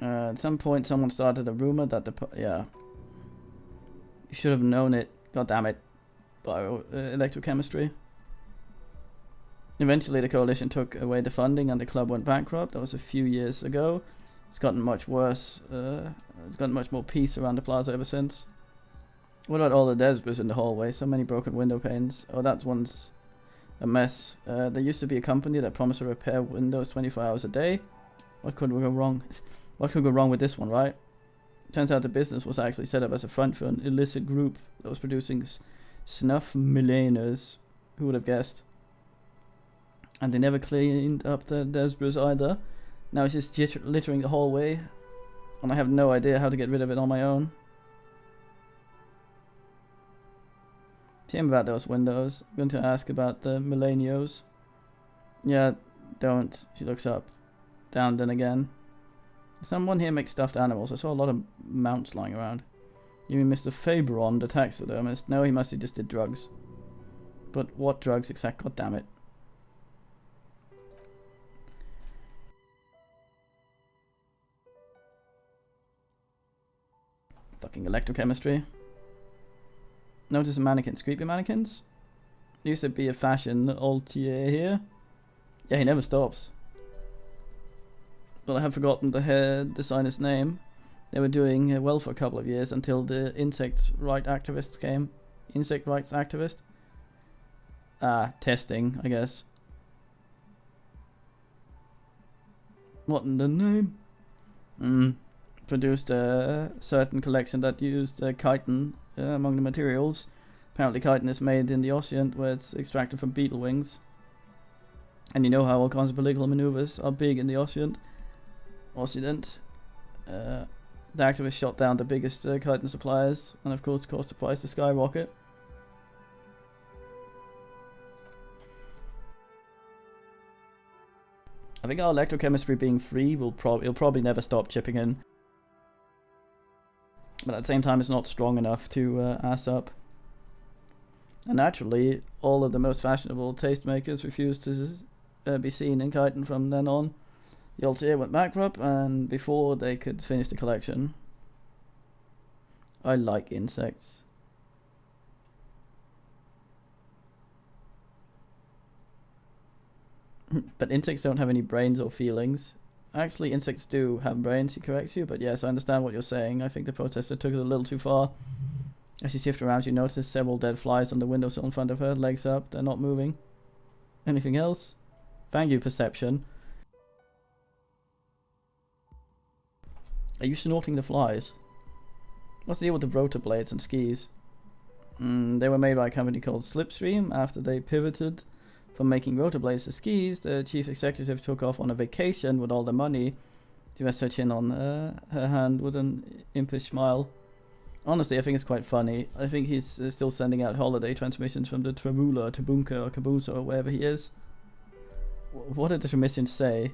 At some point, someone started a rumor that yeah. You should have known it. God damn it. Electrochemistry. Eventually, the coalition took away the funding and the club went bankrupt. That was a few years ago. It's gotten much worse. It's gotten much more peace around the plaza ever since. What about all the Desbras in the hallway? So many broken window panes. Oh, that one's a mess. There used to be a company that promised to repair windows 24 hours a day. What could go wrong? What could go wrong with this one, right? Turns out the business was actually set up as a front for an illicit group that was producing snuff milleners. Who would have guessed? And they never cleaned up the Desbras either. Now it's just littering the hallway. And I have no idea how to get rid of it on my own. Tell him about those windows. I'm going to ask about the millennials. Yeah, don't. She looks up. Down then again. Someone here makes stuffed animals. I saw a lot of mounts lying around. You mean Mr. Faberon, the taxidermist? No, he must have just did drugs. But what drugs exactly? God damn it. Fucking electrochemistry. Notice the mannequins. Creepy mannequins? Used to be a fashion altier here. Yeah, he never stops. Well, I have forgotten the head designer's name. They were doing well for a couple of years until the insect rights activists came. Insect rights activist? Testing, I guess. What in the name? Produced a certain collection that used chitin among the materials. Apparently chitin is made in the Ocean, where it's extracted from beetle wings. And you know how all kinds of political maneuvers are big in the Ocean. The activists shot down the biggest chitin suppliers, and of course caused the price to skyrocket. I think our electrochemistry being free will it'll probably never stop chipping in. But at the same time, it's not strong enough to ass up. And naturally, all of the most fashionable tastemakers refused to be seen in chitin from then on. The Altair went bankrupt, and before they could finish the collection. I like insects. But insects don't have any brains or feelings. Actually, insects do have brains, he corrects you, but yes, I understand what you're saying. I think the protester took it a little too far. As you shift around, you notice several dead flies on the windowsill in front of her, legs up, they're not moving. Anything else? Thank you, perception. Are you snorting the flies? What's the deal with the rotor blades and skis? They were made by a company called Slipstream. After they pivoted from making rotor blades to skis, the chief executive took off on a vacation with all the money. She rests her chin on her hand with an impish smile. Honestly, I think it's quite funny. I think he's still sending out holiday transmissions from the Travula, Tabunka, or Kabusa, or wherever he is. What did the transmission say?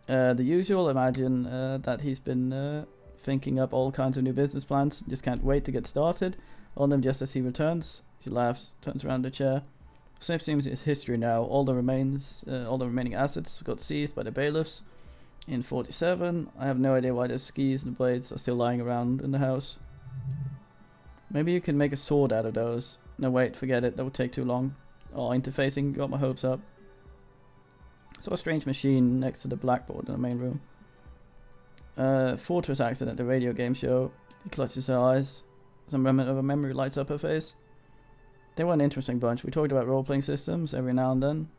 The usual, imagine that he's been thinking up all kinds of new business plans, just can't wait to get started on them just as he returns. She laughs, turns around the chair. Snip seems is history now. All the remaining assets got seized by the bailiffs in 47. I have no idea why the skis and the blades are still lying around in the house. Maybe you can make a sword out of those. No, wait, forget it, that would take too long. Oh, interfacing, got my hopes up. Saw a strange machine next to the blackboard in the main room. Fortress accident, the radio game show. He clutches her eyes. Some remnant of a memory lights up her face. They were an interesting bunch. We talked about role-playing systems every now and then.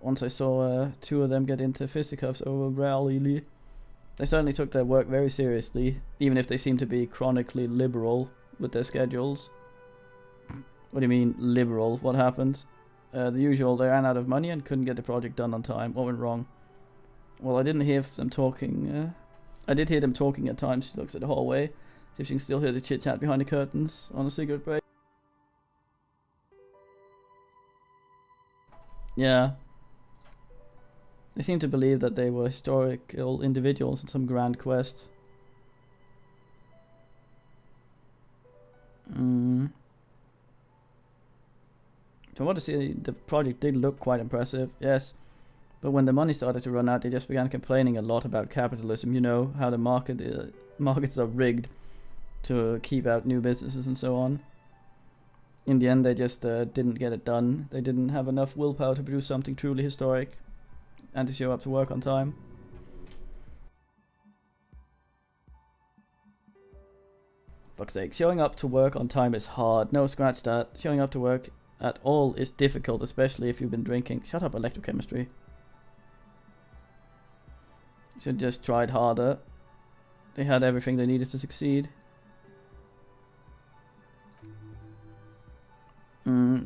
Once I saw two of them get into fisticuffs over Rally. They certainly took their work very seriously, even if they seem to be chronically liberal with their schedules. What do you mean, liberal? What happened? The usual, they ran out of money and couldn't get the project done on time. What went wrong? Well, I didn't hear them talking. I did hear them talking at times. She looks at the hallway, see if she can still hear the chit-chat behind the curtains on a cigarette break. Yeah. They seem to believe that they were historical individuals in some grand quest. From what I see, the project did look quite impressive, yes. But when the money started to run out, they just began complaining a lot about capitalism. You know, how the markets are rigged to keep out new businesses and so on. In the end, they just didn't get it done. They didn't have enough willpower to produce something truly historic and to show up to work on time. Fuck's sake, showing up to work on time is hard. No, scratch that. Showing up to work at all is difficult, especially if you've been drinking. Shut up, electrochemistry. Should just tried harder. They had everything they needed to succeed.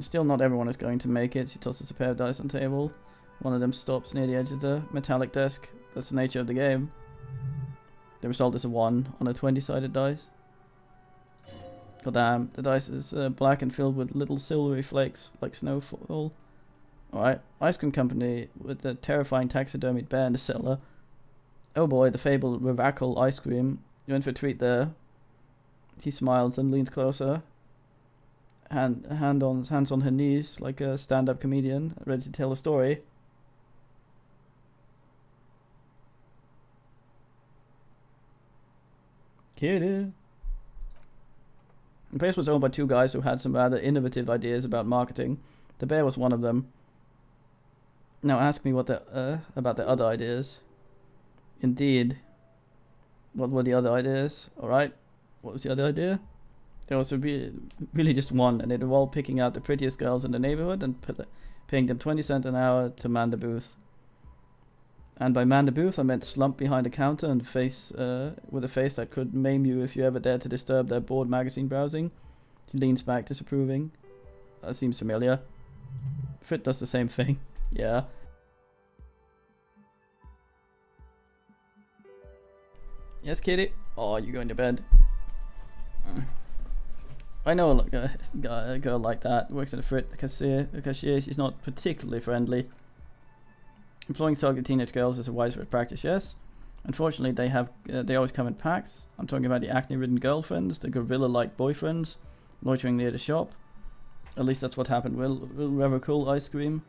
Still not everyone is going to make it. She tosses a pair of dice on the table. One of them stops near the edge of the metallic desk. That's the nature of the game. The result is a 1 on a 20-sided dice. God damn, the dice is black and filled with little silvery flakes like snowfall. Alright, ice cream company with a terrifying taxidermied bear in the cellar. Oh boy, the fabled Ravacle ice cream. You went for a treat there. He smiles and leans closer. Hands on her knees like a stand-up comedian, ready to tell a story. Kitty. The place was owned by two guys who had some rather innovative ideas about marketing. The bear was one of them. Now ask me what the about the other ideas. Indeed. What were the other ideas? Alright. What was the other idea? There was really just one, and it involved picking out the prettiest girls in the neighborhood and paying them 20 cents an hour to man the booth. And by man the booth, I meant slump behind a counter and face with a face that could maim you if you ever dared to disturb their bored magazine browsing. He leans back, disapproving. That seems familiar. Frit does the same thing. Yeah. Yes, kitty? Oh, you going to bed? I know a girl like that works at a Frit cashier. She's not particularly friendly. Employing target teenage girls is a widespread practice, yes. Unfortunately, they always come in packs. I'm talking about the acne-ridden girlfriends, the gorilla-like boyfriends, loitering near the shop. At least that's what happened with Rather Cool Ice Cream.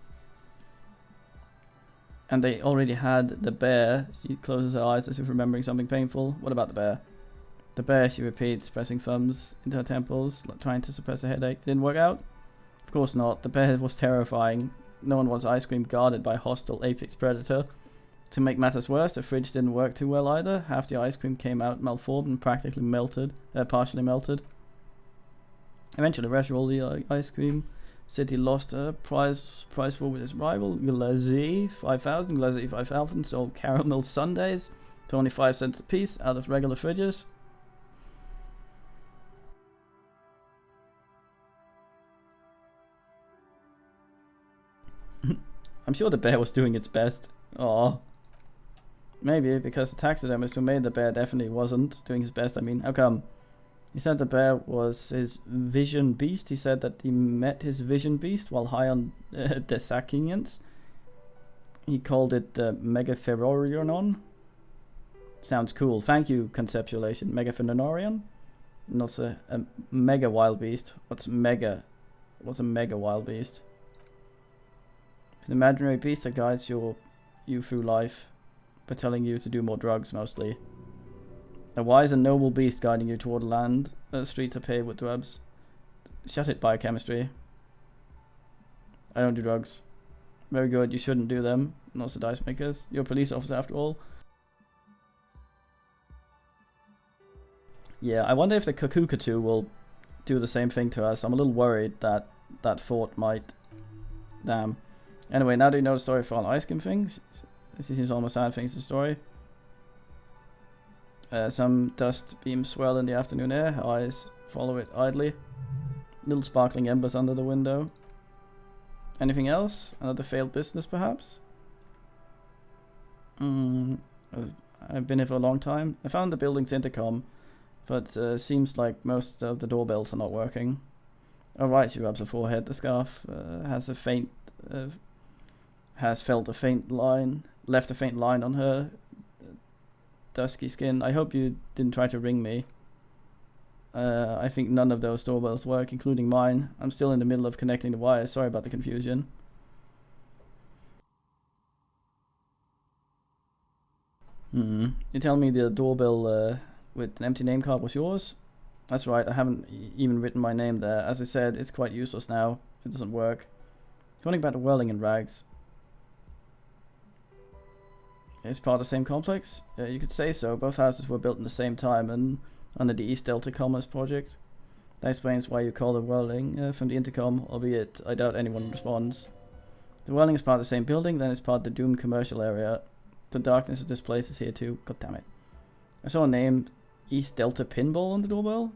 And they already had the bear. She closes her eyes as if remembering something painful. What about the bear? The bear, she repeats, pressing thumbs into her temples, trying to suppress a headache. It didn't work out? Of course not. The bear was terrifying. No one wants ice cream guarded by a hostile apex predator. To make matters worse, the fridge didn't work too well either. Half the ice cream came out malformed and practically melted, partially melted. Eventually, the rest of all the ice cream. City lost a prize war with his rival, Elysium 5000. Elysium 5000 sold caramel sundaes for only 5 cents a piece out of regular fridges. I'm sure the bear was doing its best. Aww. Maybe because the taxidermist who made the bear definitely wasn't doing his best. I mean, how come? He said the bear was his vision beast. He said that he met his vision beast while high on Desacinians. He called it Megaferorion. Sounds cool. Thank you, conceptualization. Megaferorion? Not a mega wild beast. What's a mega wild beast? An imaginary beast that guides you through life by telling you to do more drugs, mostly. A wise and noble beast guiding you toward land. Streets are paved with drugs. Shut it, biochemistry. I don't do drugs. Very good, you shouldn't do them. Not the dice makers. You're a police officer after all. Yeah, I wonder if the Kakukatu will do the same thing to us. I'm a little worried that that fort might. Damn. Anyway, now do you know the story for all ice cream things? This seems almost sad things in the story. Some dust beams swirl in the afternoon air. Her eyes follow it idly. Little sparkling embers under the window. Anything else? Another failed business, perhaps? I've been here for a long time. I found the building's intercom, but seems like most of the doorbells are not working. Alright, she rubs her forehead. The scarf left a faint line on her dusky skin. I hope you didn't try to ring me. I think none of those doorbells work, including mine. I'm still in the middle of connecting the wires. Sorry about the confusion. You tell me the doorbell with an empty name card was yours? That's right, I haven't even written my name there. As I said, it's quite useless now. It doesn't work. Wondering about the whirling in rags. It's part of the same complex? You could say so. Both houses were built in the same time and under the East Delta Commerce Project. That explains why you call the whirling from the intercom, albeit I doubt anyone responds. The whirling is part of the same building, then it's part of the doomed commercial area. The darkness of this place is here too. God damn it. I saw a name, East Delta Pinball, on the doorbell.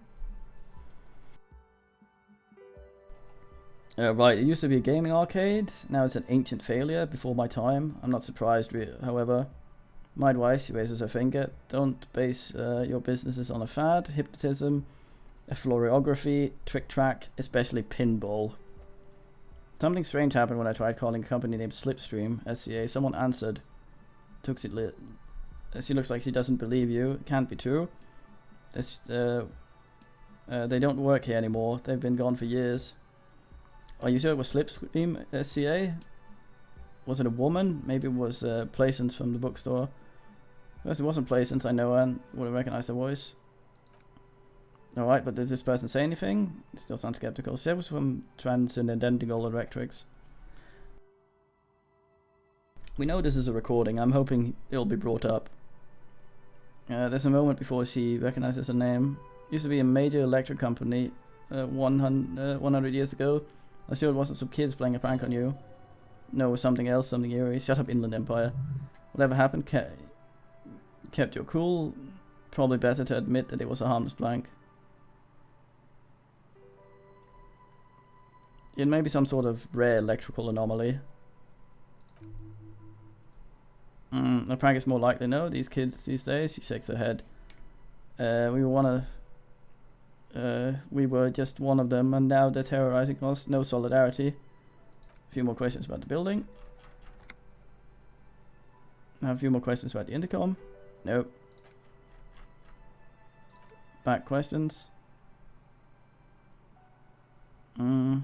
Right, it used to be a gaming arcade. Now it's an ancient failure before my time. I'm not surprised, however. My advice, she raises her finger. Don't base your businesses on a fad, hypnotism, fluorography, trick-track, especially pinball. Something strange happened when I tried calling a company named Slipstream, SCA. Someone answered. She looks like she doesn't believe you. It can't be true. They don't work here anymore. They've been gone for years. Are you sure it was Slipstream SCA? Was it a woman? Maybe it was Placence from the bookstore. If it wasn't Placence, I know and would have recognized her voice. Alright, but did this person say anything? Still sounds skeptical. She was from Transcendental Electrics. We know this is a recording. I'm hoping it'll be brought up. There's a moment before she recognizes her name. Used to be a major electric company 100 years ago. I'm sure it wasn't some kids playing a prank on you. No, it was something else, something eerie. Shut up, Inland Empire. Whatever happened kept your cool. Probably better to admit that it was a harmless prank. It may be some sort of rare electrical anomaly. A prank is more likely. No, these kids these days. She shakes her head. We were just one of them, and now they're terrorizing us. No solidarity. A few more questions about the building. I have a few more questions about the intercom. Nope. Back questions. I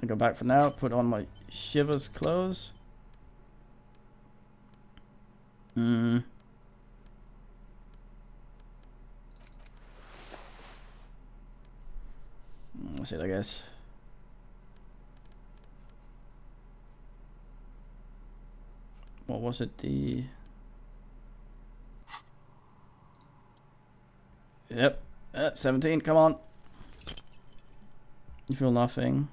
go back for now. Put on my shivers clothes. That's it, I guess. What was it? Yep. 17, come on. You feel nothing.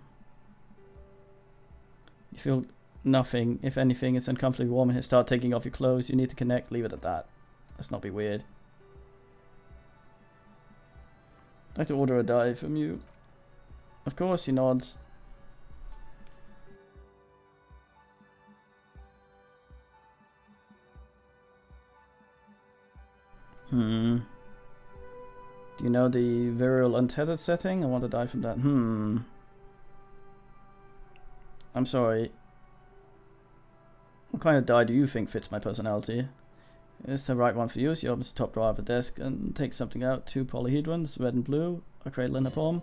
You feel nothing. If anything, it's uncomfortably warm and start taking off your clothes. You need to connect. Leave it at that. Let's not be weird. I'd like to order a dive from you. Of course, he nods. Do you know the virile untethered setting? I want to die from that. I'm sorry. What kind of die do you think fits my personality? It's the right one for you. She opens the top drawer of the desk and takes something out. 2 polyhedrons, red and blue. A cradle in her palm.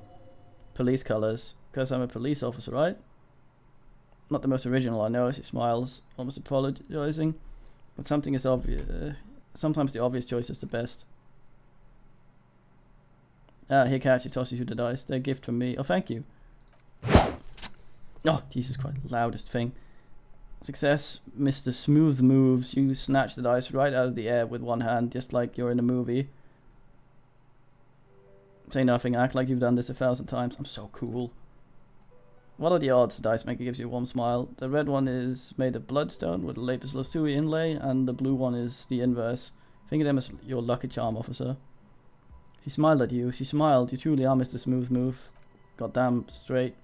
Police colors. Because I'm a police officer, right? Not the most original, I know. She smiles, almost apologizing. But something is obvious. Sometimes the obvious choice is the best. Here, cat. She tosses you the dice. They're a gift from me. Oh, thank you. Oh, Jesus Christ. Loudest thing. Success, Mr. Smooth Moves. You snatch the dice right out of the air with one hand, just like you're in a movie. Say nothing. Act like you've done this 1,000 times. I'm so cool. What are the odds? The dice maker gives you a warm smile. The red one is made of bloodstone with a lapis lazuli inlay, and the blue one is the inverse. Think of them as your lucky charm, officer. She smiled at you. She smiled. You truly are Mr. Smooth Move. Goddamn straight.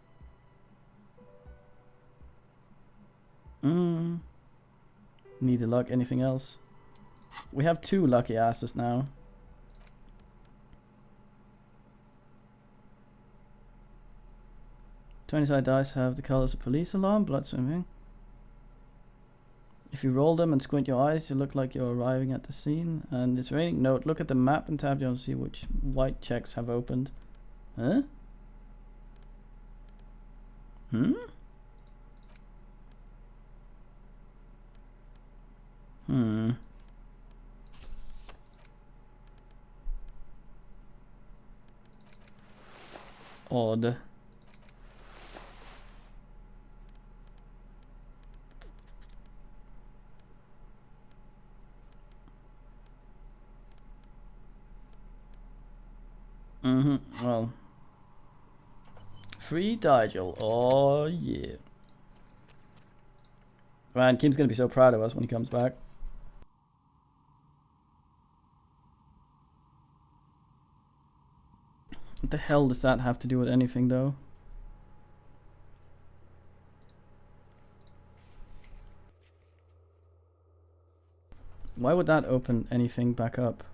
Need the luck. Anything else? We have 2 lucky asses now. Twenty-side dice have the colors of police alarm, blood swimming. If you roll them and squint your eyes, you look like you're arriving at the scene. And it's raining. Note, look at the map and tab down to see which white checks have opened. Huh? Odd. Well. Free Digel. Oh, yeah. Man, Kim's gonna be so proud of us when he comes back. What the hell does that have to do with anything, though? Why would that open anything back up?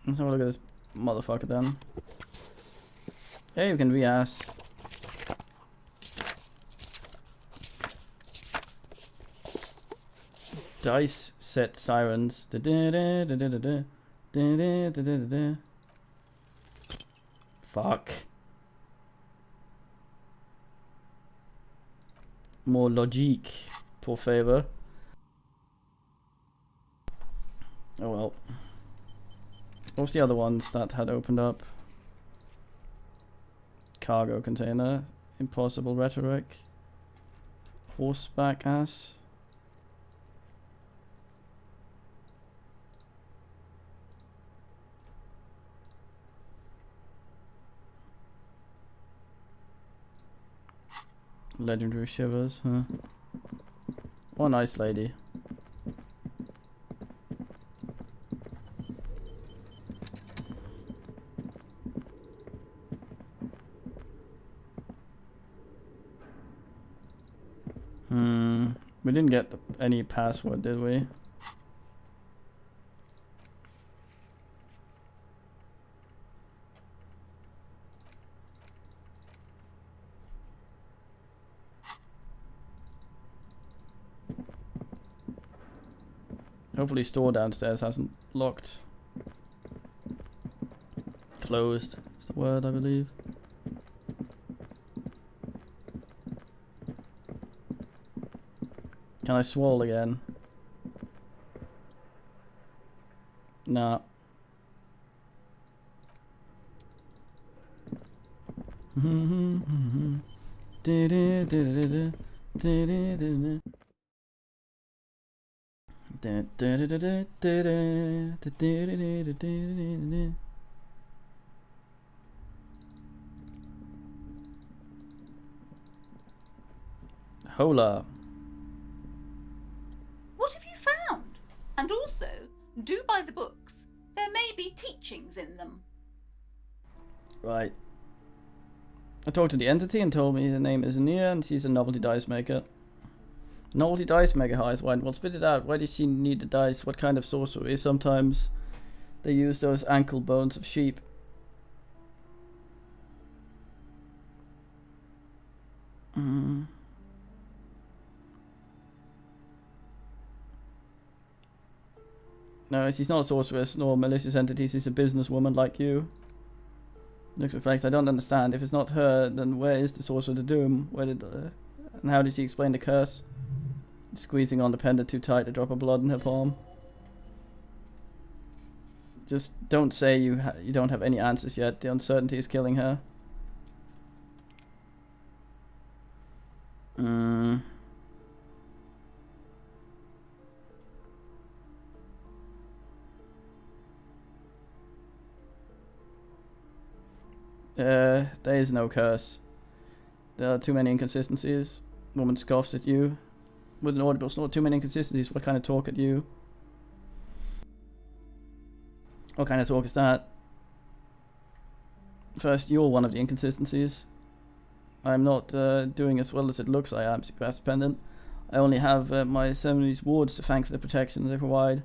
Let's have a look at this motherfucker then. Hey, we can re-ass. Dice set sirens. Fuck. more logique, por favor. Oh well. What was the other ones that had opened up? Cargo container, impossible rhetoric, horseback ass. Legendary shivers, huh? What a nice lady. We didn't get any password, did we? Hopefully store downstairs hasn't locked. Closed is the word, I believe. Can I swole again? Nah. Hola. What have you found? And also, do buy the books. There may be teachings in them. Right. I talked to the entity and told me her name is Ania and she's a novelty dice maker. Novelty dice maker, eyes wide. Well, spit it out. Why does she need the dice? What kind of sorcery? Sometimes they use those ankle bones of sheep. No, she's not a sorceress nor a malicious entity. She's a businesswoman like you. Looks perplexed. I don't understand. If it's not her, then where is the Sorcerer of Doom? Where did, and how did she explain the curse? Squeezing on the pendant too tight, a drop of blood in her palm. Just don't say you don't have any answers yet. The uncertainty is killing her. There is no curse. There are too many inconsistencies. Woman scoffs at you. With an audible snort, too many inconsistencies. What kind of talk at you? What kind of talk is that? First, you're one of the inconsistencies. I'm not doing as well as it looks I am, Superfast Dependent. I only have my 70s wards to thank for the protection they provide.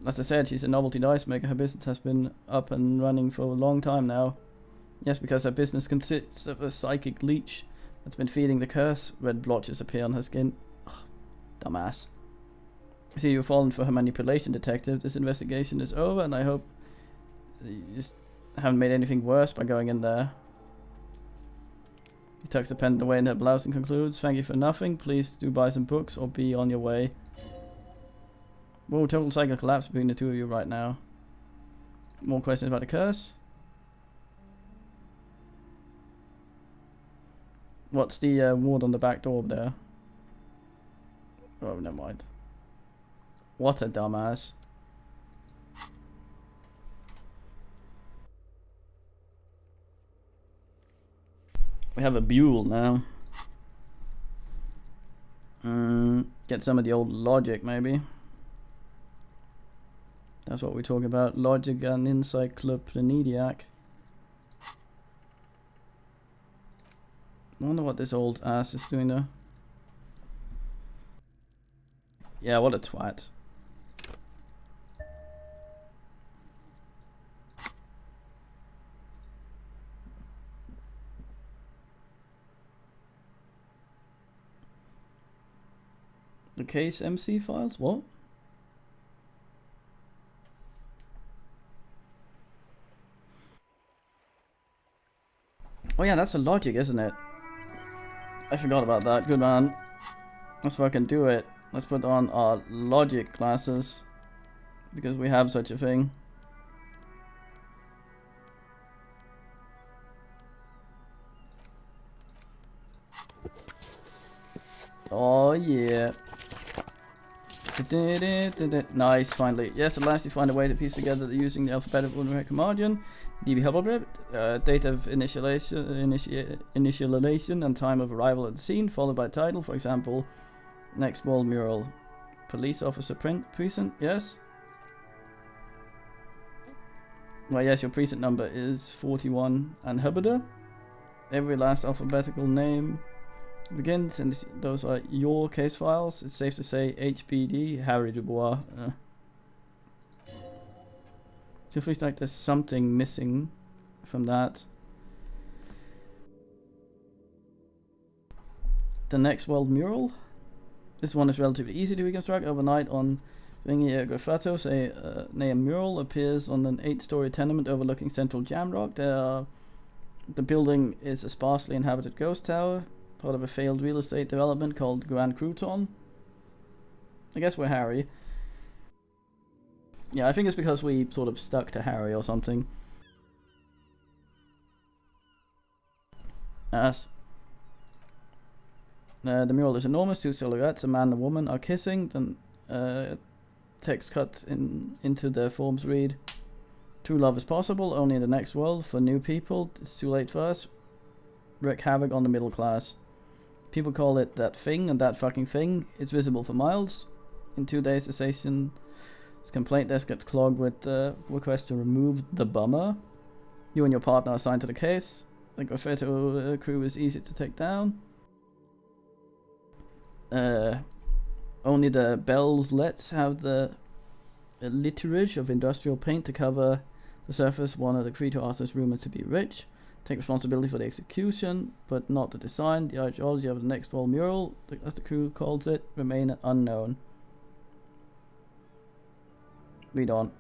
As I said, she's a novelty dice maker. Her business has been up and running for a long time now. Yes, because her business consists of a psychic leech that's been feeding the curse. Red blotches appear on her skin. Ugh, dumbass. I see you've fallen for her manipulation, detective. This investigation is over, and I hope you just haven't made anything worse by going in there. He tucks the pendant away in her blouse and concludes, "Thank you for nothing. Please do buy some books or be on your way." Whoa, total psychic collapse between the two of you right now. More questions about the curse? What's the ward on the back door there? Oh, never mind. What a dumbass. We have a Buell now. Get some of the old logic, maybe. That's what we're talking about. Logic and encyclopediac. I wonder what this old ass is doing there. Yeah, what a twat. The case MC files? What? Oh yeah, that's a logic, isn't it? I forgot about that. Good man. Let's fucking do it. Let's put on our logic classes. Because we have such a thing. Oh yeah. Nice, finally. Yes, at last you find a way to piece together using the alphabetical numeric margin. DB Hubblebrip, date of initialization and time of arrival at the scene, followed by title, for example, next wall mural. Police officer precinct, yes? Well, yes, your precinct number is 41 and Hubbarder. Every last alphabetical name begins, and those are your case files. It's safe to say HPD, Harry Dubois. So it feels like there's something missing from that. The next world mural. This one is relatively easy to reconstruct. Overnight on Vingia Graffatos, a name mural appears on an 8-story tenement overlooking central Jamrock. The building is a sparsely inhabited ghost tower, part of a failed real estate development called Grand Crouton. I guess we're Harry. Yeah, I think it's because we sort of stuck to Harry or something. As the mural is enormous. 2 silhouettes, a man and a woman, are kissing. Then text cut into their forms read: true love is possible, only in the next world. For new people, it's too late for us. Wreak havoc on the middle class. People call it that thing, and that fucking thing is visible for miles. In 2 days, the station's complaint desk gets clogged with requests to remove the bummer. You and your partner are assigned to the case. The Graffito crew is easy to take down. Only the bells lets have the litterage of industrial paint to cover the surface. One of the creature artists rumored to be rich. Take responsibility for the execution, but not the design. The ideology of the next wall mural, as the crew calls it, remain unknown. Read on.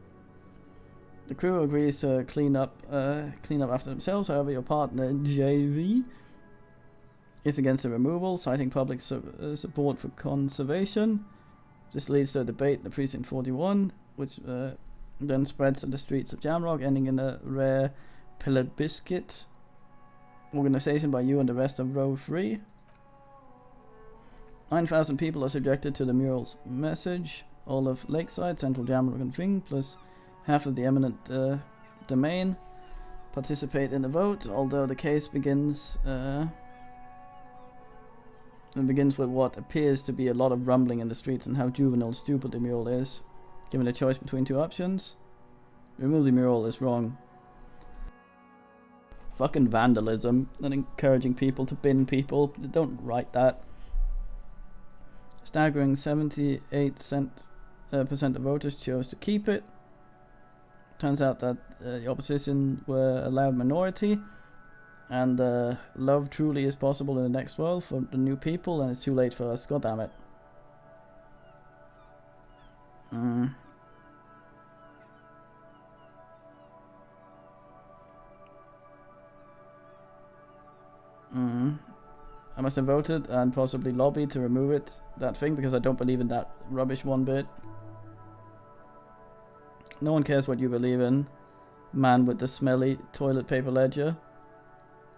The crew agrees to clean up after themselves. However, your partner JV is against the removal, citing public support for conservation. This leads to a debate in the Precinct 41, which then spreads to the streets of Jamrock, ending in a rare plebiscite organization by you and the rest of Row 3. 9,000 people are subjected to the mural's message. All of Lakeside, Central Jamrock and Thing, plus half of the eminent domain participate in the vote, although the case begins with what appears to be a lot of rumbling in the streets and how juvenile and stupid the mural is. Given a choice between 2 options, remove the mural is wrong. Fucking vandalism and encouraging people to bin people. Don't write that. Staggering 78% of voters chose to keep it. Turns out that the opposition were a loud minority, and love truly is possible in the next world for the new people, and it's too late for us. God damn it. I must have voted and possibly lobbied to remove it, that thing, because I don't believe in that rubbish one bit. No one cares what you believe in, man with the smelly toilet paper ledger.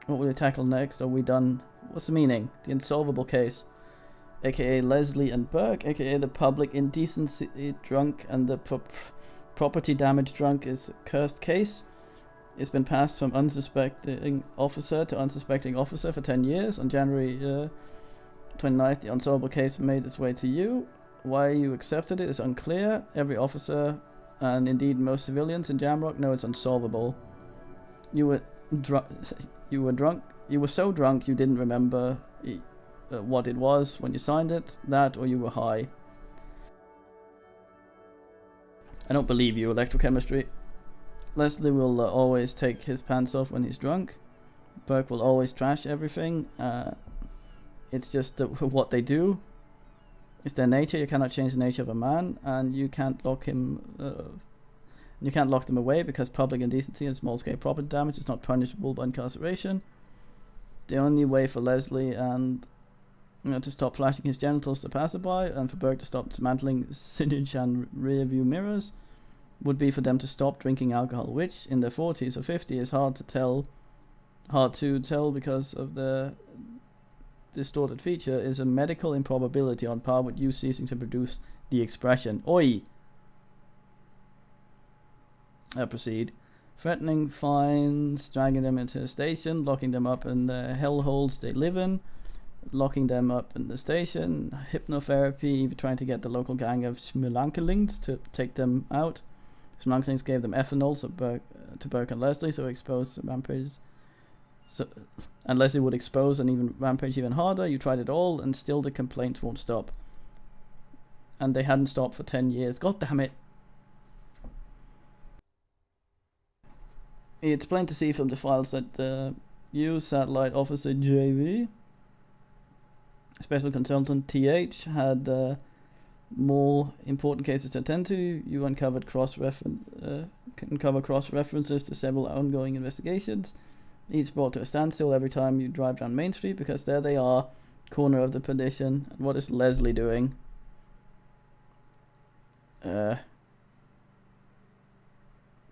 What will we tackle next? Are we done? What's the meaning? The insolvable case, aka Leslie and Burke, aka the public indecency drunk and the property damage drunk, is a cursed case. It's been passed from unsuspecting officer to unsuspecting officer for 10 years. On January 29th, the unsolvable case made its way to you. Why you accepted it is unclear. Every officer, and indeed most civilians in Jamrock, know it's unsolvable. You were drunk. You were so drunk you didn't remember what it was when you signed it. That, or you were high. I don't believe you, electrochemistry. Leslie will always take his pants off when he's drunk. Burke will always trash everything. It's just what they do. It's their nature. You cannot change the nature of a man, and you can't lock him. You can't lock them away because public indecency and small-scale property damage is not punishable by incarceration. The only way for Leslie and to stop flashing his genitals to passerby, and for Burke to stop dismantling signage and rear view mirrors, would be for them to stop drinking alcohol, which in their 40s or 50s is hard to tell because of the distorted feature, is a medical improbability on par with you ceasing to produce the expression oi. Proceed. Threatening fines, dragging them into a station, locking them up in the hellholes they live in, locking them up in the station, hypnotherapy, even trying to get the local gang of Schmelankelings to take them out. Schmelankelings gave them ethanol to Burke and Leslie, so exposed to rampage. And Leslie would expose and even rampage even harder. You tried it all, and still the complaints won't stop. And they hadn't stopped for 10 years. God damn it. It's plain to see from the files that you, Satellite Officer JV, Special Consultant TH, had more important cases to attend to. You uncovered cross-references to several ongoing investigations. Each brought to a standstill every time you drive down Main Street, because there they are, corner of the perdition. And what is Leslie doing?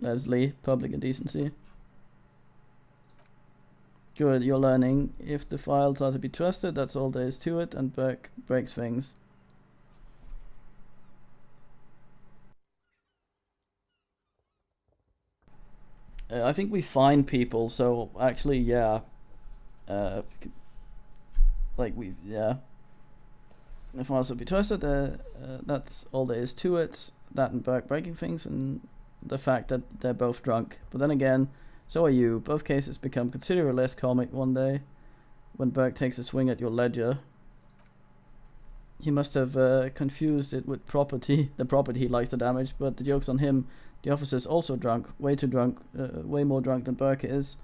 Leslie, public indecency. Good, you're learning. If the files are to be trusted, that's all there is to it, and Burke breaks things. I think we find people, so actually, yeah. The files are to be trusted, that's all there is to it. That and Burke breaking things, and the fact that they're both drunk. But then again, so are you. Both cases become considerably less comic one day when Burke takes a swing at your ledger. He must have confused it with property, the property he likes to damage, but the joke's on him. The officer's also drunk, way too drunk, way more drunk than Burke is.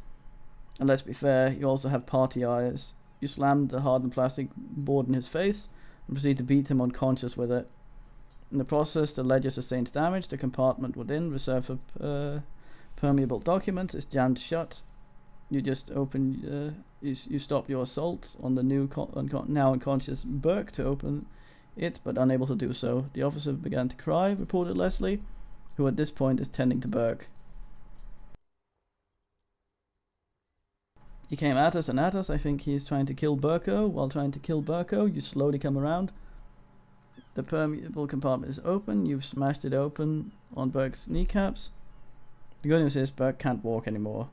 And let's be fair, you also have party eyes. You slammed the hardened plastic board in his face and proceed to beat him unconscious with it. In the process, the ledger sustains damage. The compartment within, reserved for permeable documents, is jammed shut. You just open, you stop your assault on the now unconscious Burke to open it, but unable to do so. The officer began to cry, reported Leslie, who at this point is tending to Burke. He came at us and at us. I think he's trying to kill Burko. While trying to kill Burko, you slowly come around. The permeable compartment is open. You've smashed it open on Burke's kneecaps. The good news is Burke can't walk anymore.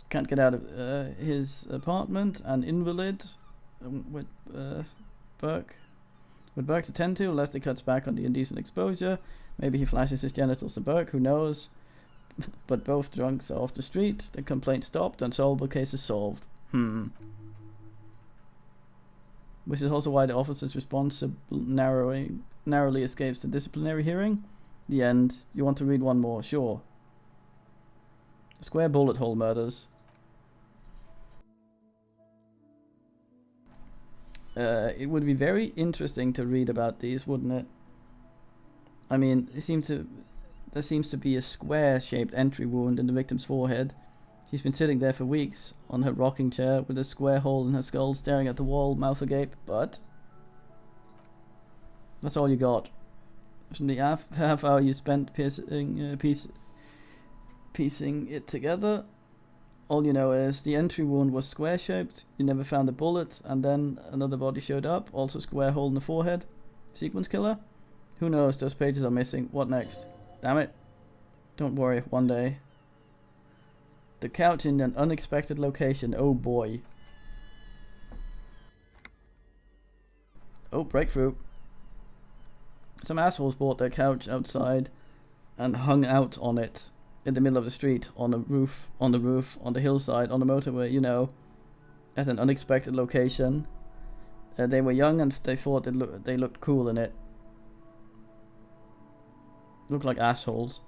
Can't get out of his apartment. An invalid with Burke. With Burke to tend to, Leslie cuts back on the indecent exposure. Maybe he flashes his genitals to Burke, who knows? But both drunks are off the street. The complaint stopped. Unsolvable case is solved. Which is also why the officer's response narrowly escapes the disciplinary hearing. The end. You want to read one more? Sure. Square bullet hole murders. It would be very interesting to read about these, wouldn't it? I mean, there seems to be a square-shaped entry wound in the victim's forehead. She's been sitting there for weeks on her rocking chair with a square hole in her skull, staring at the wall, mouth agape. But that's all you got. From the half hour you spent piecing it together, all you know is the entry wound was square-shaped, you never found a bullet, and then another body showed up, also square hole in the forehead. Sequence killer? Who knows, those pages are missing. What next? Damn it. Don't worry, one day. The couch in an unexpected location, oh boy. Oh, breakthrough. Some assholes bought their couch outside and hung out on it. In the middle of the street, on the roof, on the hillside, on the motorway, you know, at an unexpected location. They were young and they thought they looked cool in it. Looked like assholes.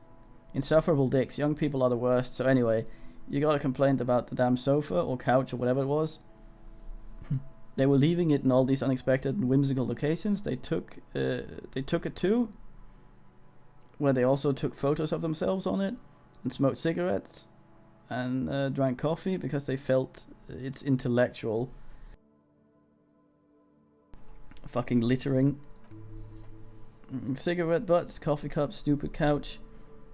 Insufferable dicks. Young people are the worst. So anyway, you got a complaint about the damn sofa or couch or whatever it was. They were leaving it in all these unexpected and whimsical locations. They took it to, where they also took photos of themselves on it, and smoked cigarettes, and drank coffee because they felt it's intellectual. Fucking littering. Cigarette butts, coffee cups, stupid couch.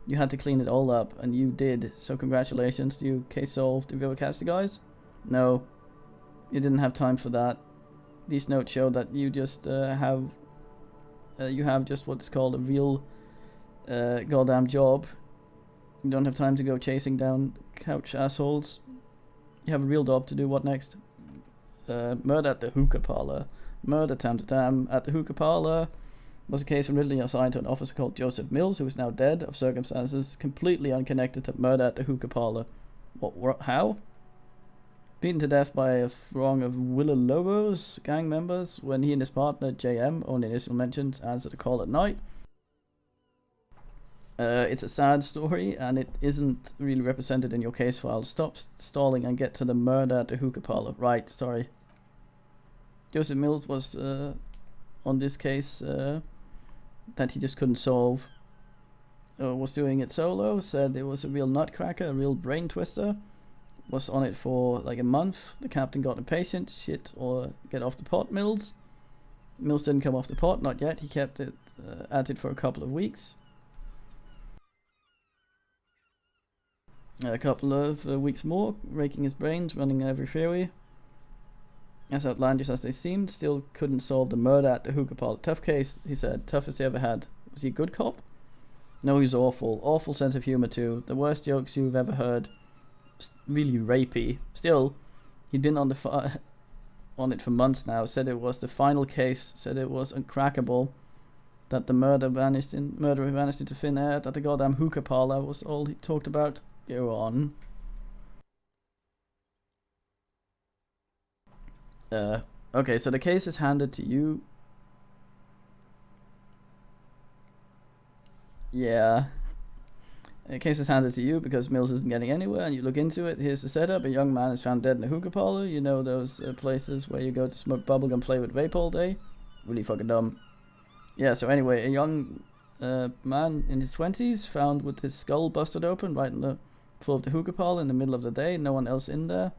You had to clean it all up, and you did. So congratulations to you. Case solved. Did you ever catch the guys? No. You didn't have time for that. These notes show that you just have just what's called a real goddamn job. You don't have time to go chasing down couch assholes. You have a real job to do. What next? Murder at the hookah parlor. Murder tam at the hookah parlor was a case originally assigned to an officer called Joseph Mills, who is now dead of circumstances completely unconnected to murder at the hookah parlor. What how? Beaten to death by a throng of Willalobos gang members when he and his partner JM, only initial mentions, answered a call at night. It's a sad story, and it isn't really represented in your case file. Stop stalling and get to the murder at the hookah parlor. Right, sorry. Joseph Mills was on this case that he just couldn't solve. Was doing it solo, said it was a real nutcracker, a real brain twister. Was on it for like a month. The captain got impatient. Shit, or get off the pot, Mills. Mills didn't come off the pot, not yet. He kept it at it for a couple of weeks. A couple of weeks more, raking his brains, running every theory. As outlandish as they seemed, still couldn't solve the murder at the hookah parlor. Tough case, he said. Toughest he ever had. Was he a good cop? No, he's awful. Awful sense of humor too. The worst jokes you've ever heard. Really rapey. Still, he'd been on the on it for months now. Said it was the final case. Said it was uncrackable. That the murderer vanished into thin air. That the goddamn hookah parlor was all he talked about. Go on. Okay, so the case is handed to you. Yeah. The case is handed to you because Mills isn't getting anywhere, and you look into it. Here's the setup. A young man is found dead in a hookah parlor. You know those places where you go to smoke bubblegum flavored vape all day? Really fucking dumb. Yeah, so anyway, a young man in his 20s found with his skull busted open right in the floor of the hookah parlor in the middle of the day. No one else in there.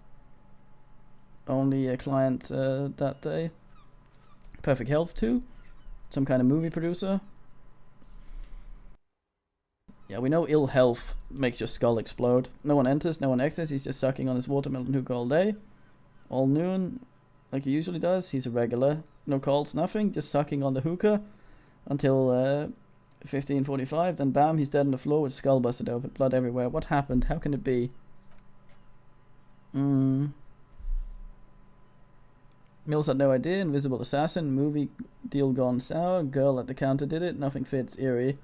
Only a client that day. Perfect health too. Some kind of movie producer. Yeah, we know ill health makes your skull explode. No one enters, no one exits. He's just sucking on his watermelon hookah all day. All noon, like he usually does. He's a regular. No calls, nothing. Just sucking on the hookah until 15:45. Then bam, he's dead on the floor with skull busted open. Blood everywhere. What happened? How can it be? Mills had no idea. Invisible assassin. Movie deal gone sour. Girl at the counter did it. Nothing fits. Eerie.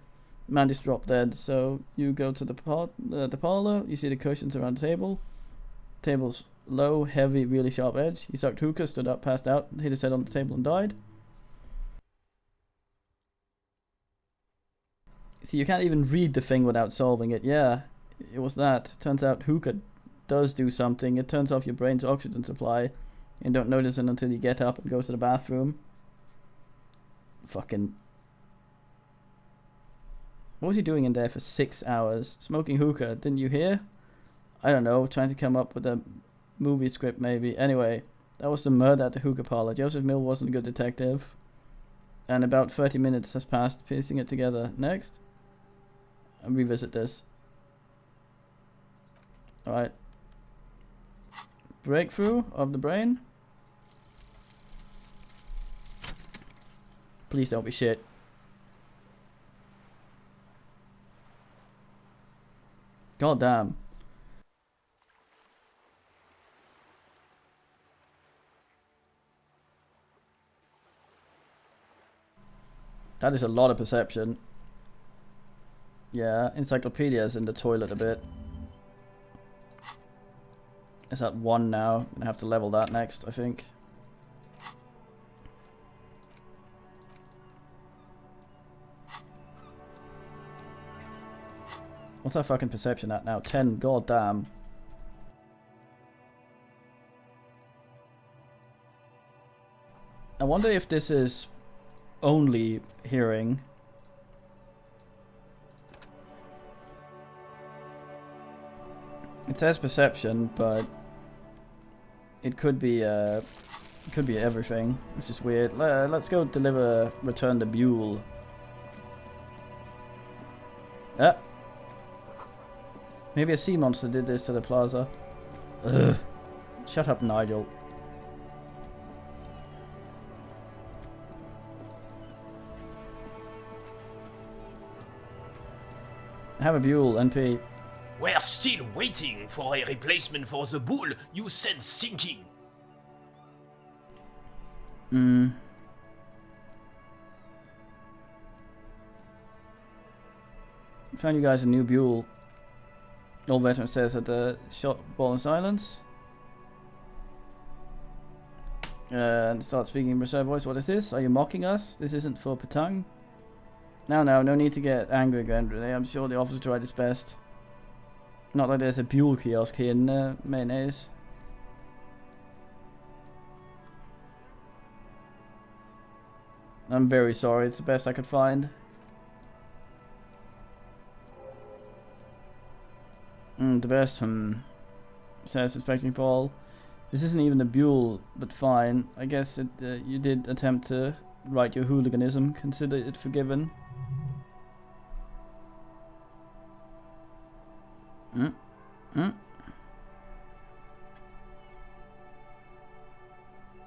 Man just dropped dead. So you go to the parlor. You see the cushions around the table. Table's low, heavy, really sharp edge. He sucked hookah, stood up, passed out, hit his head on the table and died. See, you can't even read the thing without solving it. Yeah, it was that. Turns out hookah does do something. It turns off your brain's oxygen supply. And don't notice it until you get up and go to the bathroom. Fucking... What was he doing in there for 6 hours? Smoking hookah, didn't you hear? I don't know, trying to come up with a movie script maybe. Anyway, that was the murder at the hookah parlor. Joseph Mill wasn't a good detective. And about 30 minutes has passed piecing it together. Next. I'll revisit this. Alright. Breakthrough of the brain. Please don't be shit. God damn. That is a lot of perception. Yeah, encyclopedia's in the toilet a bit. It's at 1 now. I'm gonna have to level that next, I think. What's that fucking perception at now? 10, god damn. I wonder if this is only hearing. It says perception, but it could be It could be everything, which is weird. Let's go return the Buell. Ah! Maybe a sea monster did this to the plaza. Ugh. Shut up, Nigel. I have a Buell, NP. We're still waiting for a replacement for the bull you sent sinking. Found you guys a new Buell. Old veteran says at the shot ball in silence. And start speaking in Berserk voice. What is this? Are you mocking us? This isn't for Patang. No need to get angry again, really. I'm sure the officer tried his best. Not like there's a Buell kiosk here in Mayonnaise. I'm very sorry, it's the best I could find. The best, says Inspector Paul. This isn't even a Buell, but fine. I guess you did attempt to right your hooliganism. Consider it forgiven.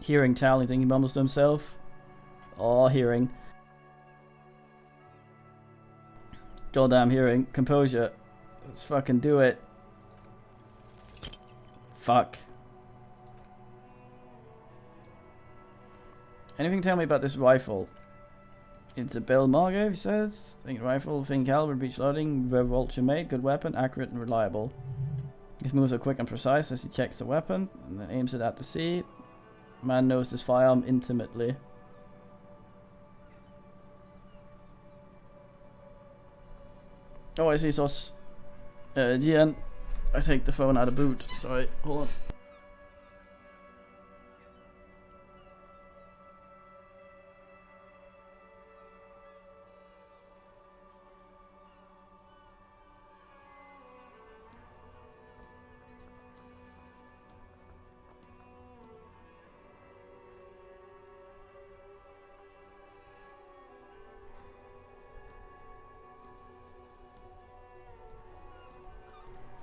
Hearing Tally, he mumbles to himself. Oh, hearing. Goddamn hearing. Composure. Let's fucking do it. Fuck. Anything tell me about this rifle? It's a Bell Margot, he says. Think rifle, thin caliber, breech loading, Vulture made, good weapon, accurate and reliable. His moves are quick and precise as he checks the weapon and then aims it at the sea. Man knows this firearm intimately. Oh, I see sauce. GN, I take the phone out of boot. Sorry, hold on.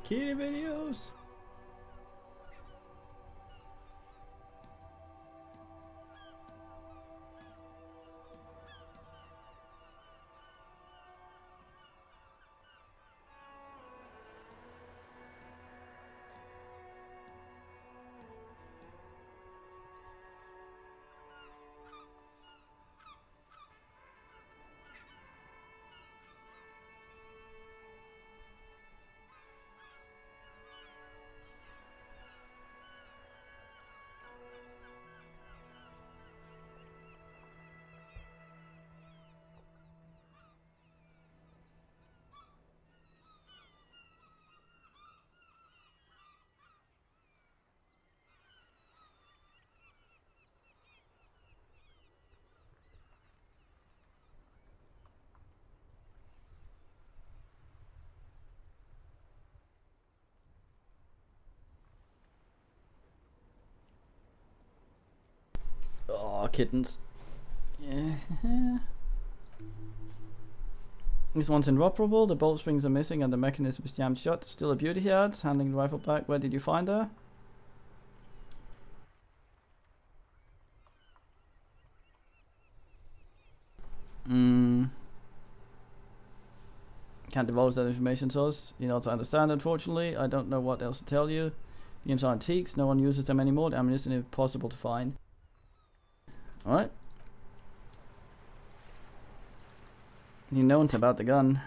Kitty videos. Oh, kittens. Yeah. This one's inoperable, the bolt springs are missing and the mechanism is jammed shut. Still a beauty he adds, handing the rifle back. Where did you find her? Can't divulge that information to us. You know, to understand, unfortunately. I don't know what else to tell you. Games are antiques, no one uses them anymore. The ammunition is impossible to find. Alright. You know about the gun.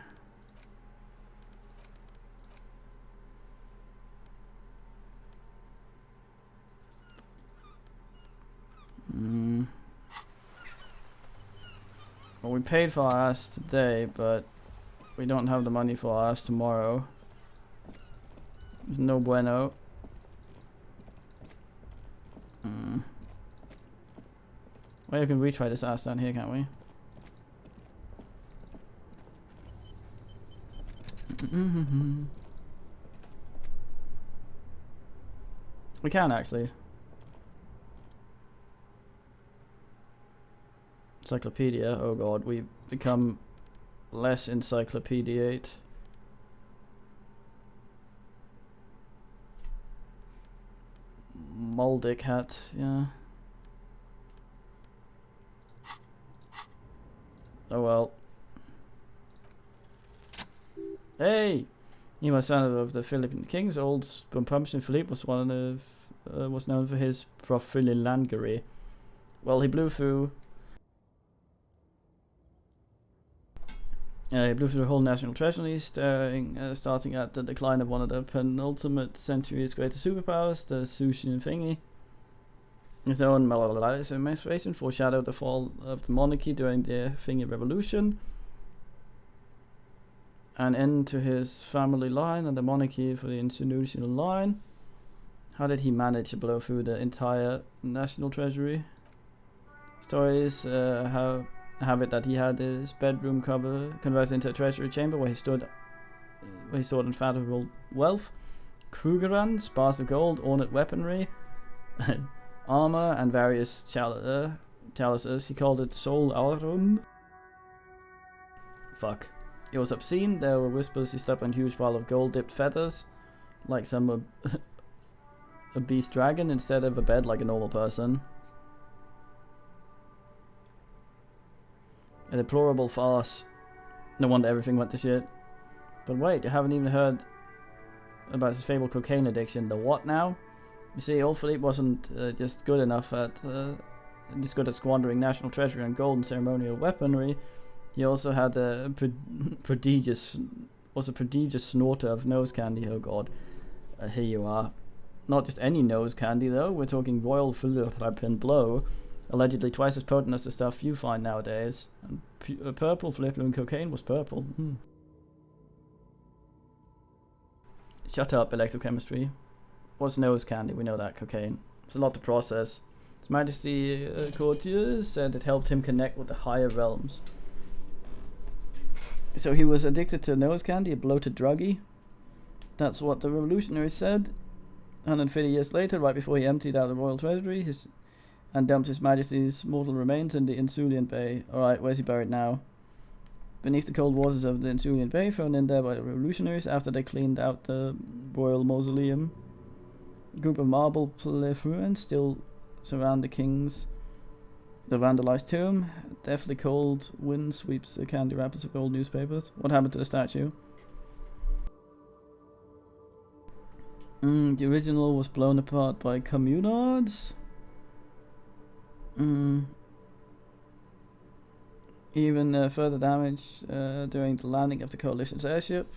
Well, we paid for our ass today, but we don't have the money for our ass tomorrow. There's no bueno. Well, you can retry this ass down here, can't we? We can actually. Encyclopedia. Oh god, we've become less encyclopediate. Moldic hat, yeah. Oh well. Hey! He was son of the Philippine kings. Old Spumpumtion Philippe was was known for his profilangery. Well, he blew through the whole national treasury, starting at the decline of one of the penultimate century's greatest superpowers, the Sushin thingy. His own malicious administration foreshadowed the fall of the monarchy during the Thingy Revolution. An end to his family line and the monarchy for the institutional line. How did he manage to blow through the entire national treasury? Stories have it that he had his bedroom converted into a treasury chamber where he stored unfathomable wealth, Krugerrands, bars of gold, ornate weaponry, armor, and various chalices. He called it Sol Aurum. Fuck. It was obscene. There were whispers he stepped on a huge pile of gold-dipped feathers, like some a beast dragon, instead of a bed like a normal person. A deplorable farce. No wonder everything went to shit. But wait, you haven't even heard about his fabled cocaine addiction. The what now? You see, old Philippe wasn't just good at squandering national treasury on gold and ceremonial weaponry. He also had a prodigious snorter of nose candy. Oh god, here you are. Not just any nose candy though. We're talking Royal Philippe Blow. Allegedly twice as potent as the stuff you find nowadays. And purple Philippe cocaine was purple. Shut up, electrochemistry. What's nose candy? We know that. Cocaine. It's a lot to process. His Majesty Courtier said it helped him connect with the higher realms. So he was addicted to nose candy, a bloated druggie. That's what the revolutionaries said. 150 years later, right before he emptied out the royal treasury, and dumped His Majesty's mortal remains in the Insulian Bay. Alright, where's he buried now? Beneath the cold waters of the Insulian Bay, thrown in there by the revolutionaries after they cleaned out the royal mausoleum. A group of marble ruins still surround the vandalized tomb. Deathly cold wind sweeps the candy wrappers of old newspapers. What happened to the statue? The original was blown apart by communards. Even further damage during the landing of the coalition's airship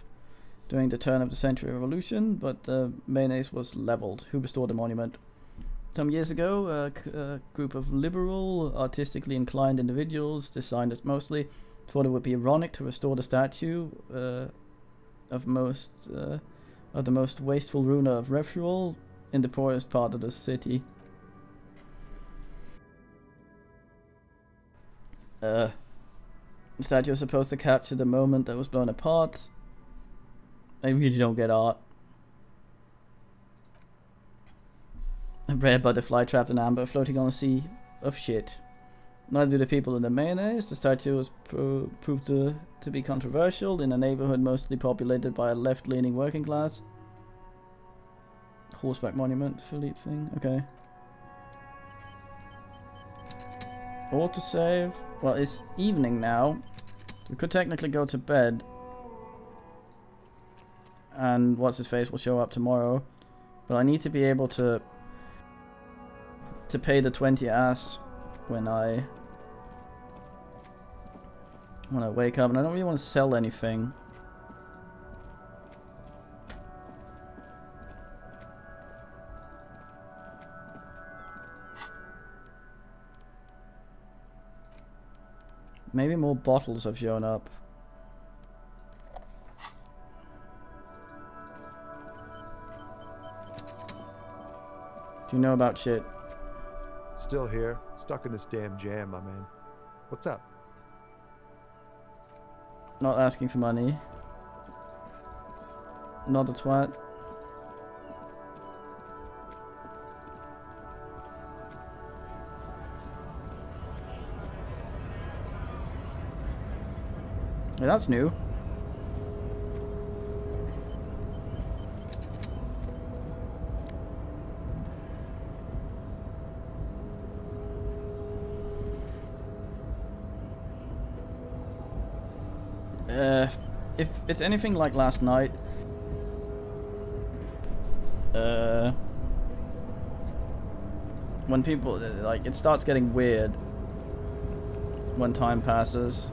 during the turn of the century revolution, but mayonnaise was leveled. Who restored the monument? Some years ago, a group of liberal, artistically inclined individuals, designers mostly, thought it would be ironic to restore the statue of the most wasteful ruler of Refuel in the poorest part of the city. The statue was supposed to capture the moment that was blown apart. I really don't get art. A rare butterfly trapped in amber floating on a sea of shit. Neither do the people in the mayonnaise. The statue was proved to be controversial in a neighborhood mostly populated by a left-leaning working class. Horseback monument, Philippe thing, okay. Autosave. Well, it's evening now. We could technically go to bed. And what's his face will show up tomorrow. But I need to be able to pay the 20 ass when I wake up, and I don't really want to sell anything. Maybe more bottles have shown up. Do you know about shit? Still here, stuck in this damn jam, my man. What's up? Not asking for money. Not a twat. Yeah, that's new. If it's anything like last night, when people, like, it starts getting weird when time passes.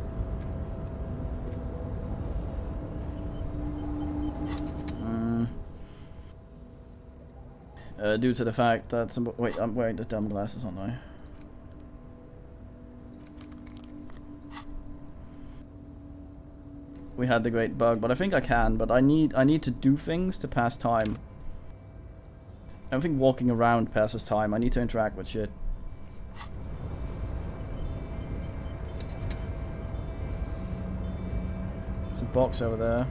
Due to the fact that wait, I'm wearing the dumb glasses, aren't I? We had the great bug, but I think I can. But I need to do things to pass time. I don't think walking around passes time. I need to interact with shit. There's a box over there.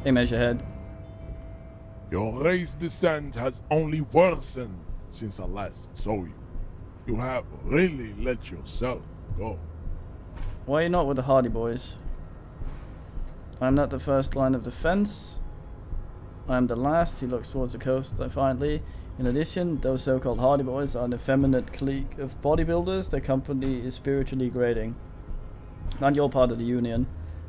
Hey, Measurehead. Your race descent has only worsened since I last saw you. You have really let yourself go. Why are you not with the Hardy Boys? I'm not the first line of defense. I am the last. He looks towards the coast defiantly. In addition, those so-called Hardy Boys are an effeminate clique of bodybuilders. Their company is spiritually degrading. And you're part of the union.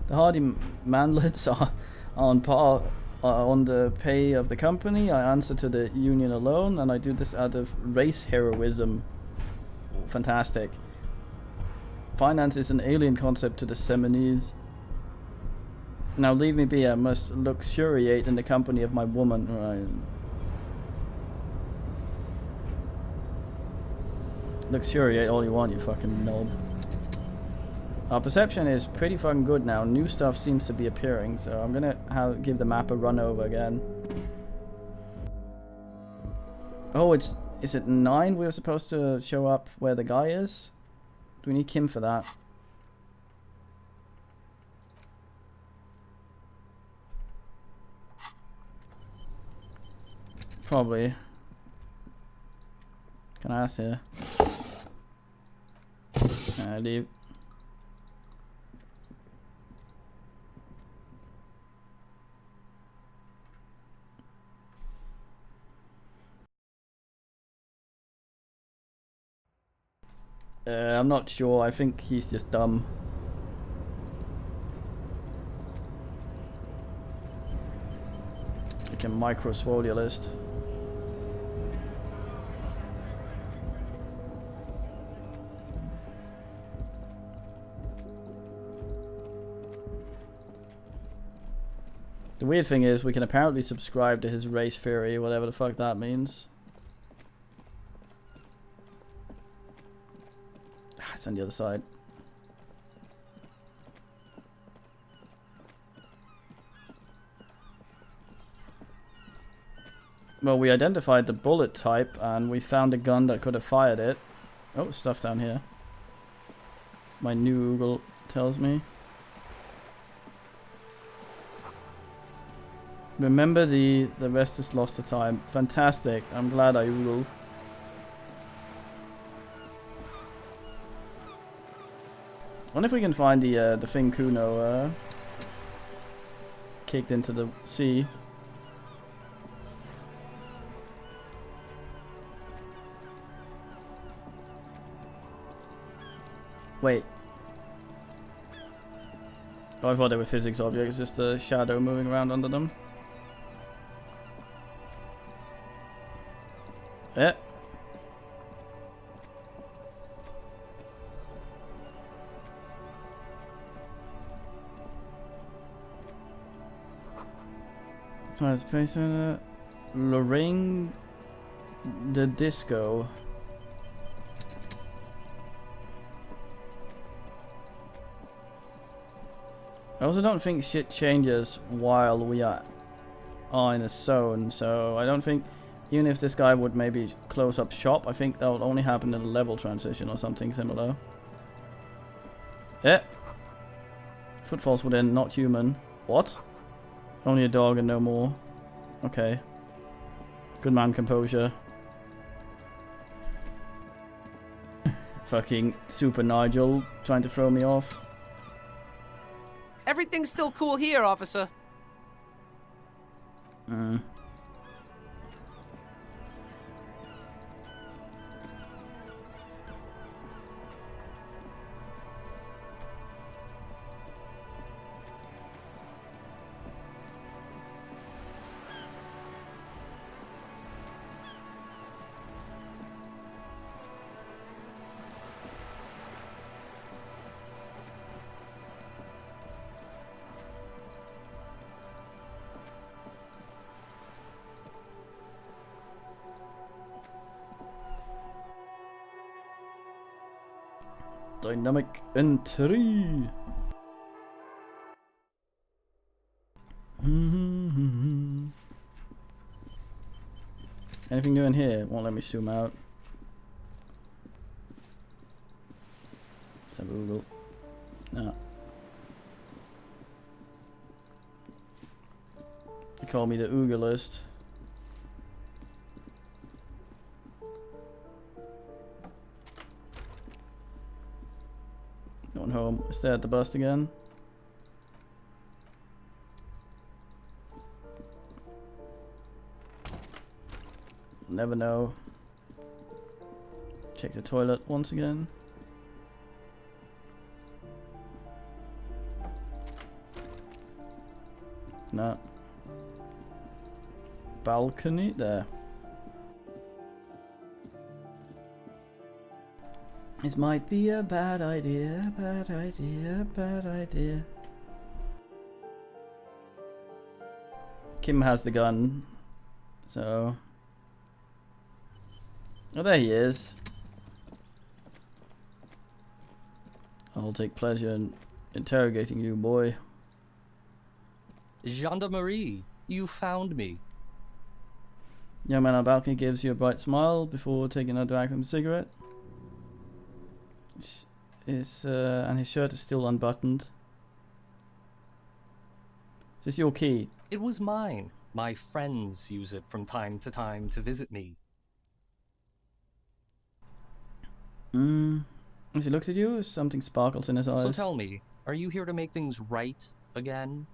The Hardy manlets are on par on the pay of the company. I answer to the union alone, and I do this out of race heroism. Fantastic. Finance is an alien concept to the Seminese. Now leave me be, I must luxuriate in the company of my woman. Right. Luxuriate all you want, you fucking knob. Our perception is pretty fucking good now. New stuff seems to be appearing, so I'm gonna give the map a run over again. Oh, is it 9 we were supposed to show up where the guy is? Do we need Kim for that? Probably. Can I ask here? Leave. I'm not sure. I think he's just dumb. Like a micro-swodialist. The weird thing is, we can apparently subscribe to his race theory, whatever the fuck that means. It's on the other side. Well, we identified the bullet type, and we found a gun that could have fired it. Oh, stuff down here. My new Google tells me. Remember the rest is lost to time. Fantastic. I'm glad I Googled. I wonder if we can find the thing Kuno kicked into the sea. Wait. Oh, I thought they were physics objects, just a shadow moving around under them. Yeah. Tires face on Lorraine the Disco. I also don't think shit changes while we are in a zone, so I don't think, even if this guy would maybe close up shop, I think that will only happen in a level transition or something similar. Eh. Footfalls within, not human. What? Only a dog and no more. Okay. Good man, composure. Fucking Super Nigel trying to throw me off. Everything's still cool here, officer. Dynamic entry. Anything new in here? Won't let me zoom out. Let's have a Google. No. They call me the Ooga list. Going home. Stay at the bus again. Never know. Check the toilet once again. No. Balcony there. This might be a bad idea, bad idea, bad idea. Kim has the gun, so... Oh, there he is. I'll take pleasure in interrogating you, boy. Gendarmerie, you found me. Young man on balcony gives you a bright smile before taking a drag from a cigarette. And his shirt is still unbuttoned. Is this your key? It was mine. My friends use it from time to time to visit me. As he looks at you, something sparkles in his eyes. So tell me, are you here to make things right again?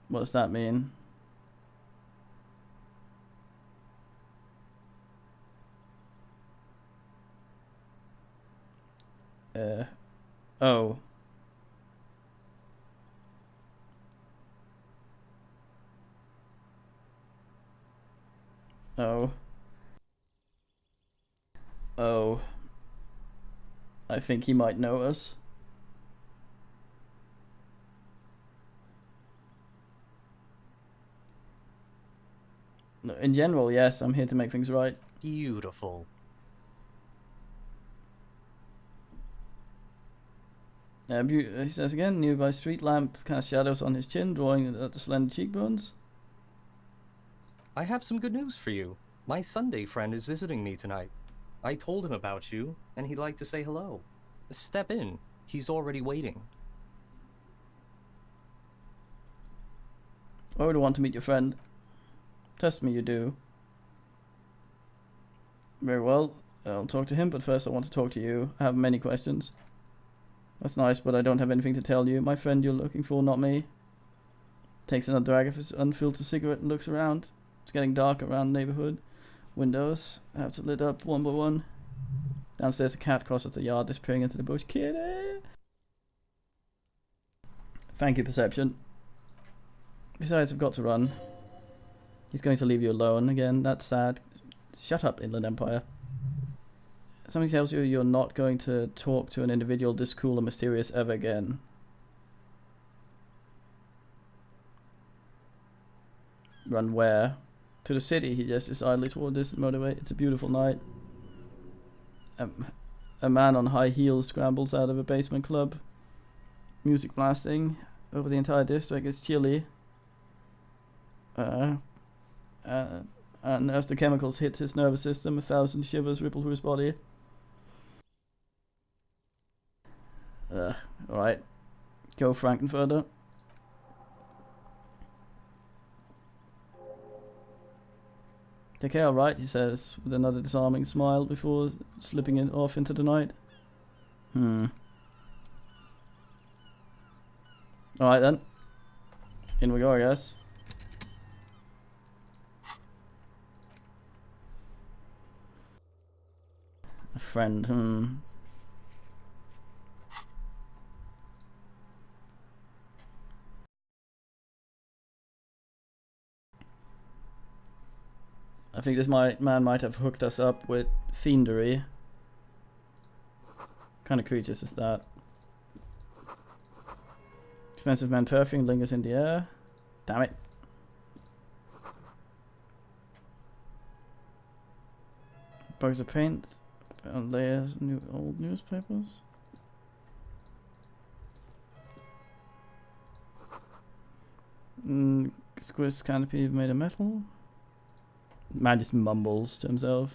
What does that mean? Oh. Oh. Oh. I think he might know us. No, in general, yes, I'm here to make things right. Beautiful. He says again, nearby street lamp casts shadows on his chin, drawing at the slender cheekbones. I have some good news for you. My Sunday friend is visiting me tonight. I told him about you, and he'd like to say hello. Step in. He's already waiting. I would want to meet your friend. Trust me, you do. Very well. I'll talk to him, but first I want to talk to you. I have many questions. That's nice, but I don't have anything to tell you. My friend you're looking for, not me. Takes another drag of his unfiltered cigarette and looks around. It's getting dark around the neighborhood. Windows have to lit up one by one. Downstairs a cat crosses the yard, disappearing into the bush. Kitty! Thank you, Perception. Besides, I've got to run. He's going to leave you alone again. That's sad. Shut up, Inland Empire. Something tells you you're not going to talk to an individual this cool and mysterious ever again. Run where? To the city, he gestures idly toward this motorway. It's a beautiful night. A man on high heels scrambles out of a basement club. Music blasting over the entire district. It's chilly. And as the chemicals hit his nervous system, 1,000 shivers ripple through his body. Alright. Go Frankenfurter. Take care, alright, he says, with another disarming smile before slipping off into the night. Alright then. In we go, I guess. A friend, I think this man might have hooked us up with fiendery. What kind of creatures is that? Expensive man perfume lingers in the air. Damn it. Bugs of paint. Layers old newspapers. Squish canopy made of metal. Man just mumbles to himself.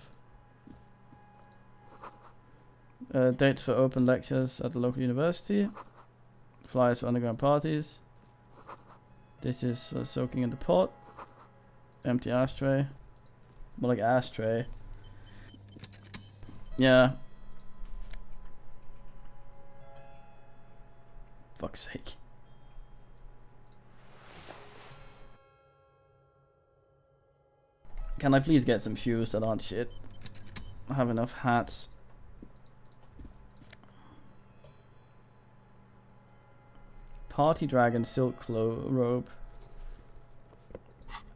Dates for open lectures at the local university. Flyers for underground parties. This is soaking in the pot. Empty ashtray. More like ashtray. Yeah. Fuck's sake. Can I please get some shoes that aren't shit? I have enough hats. Party dragon silk robe.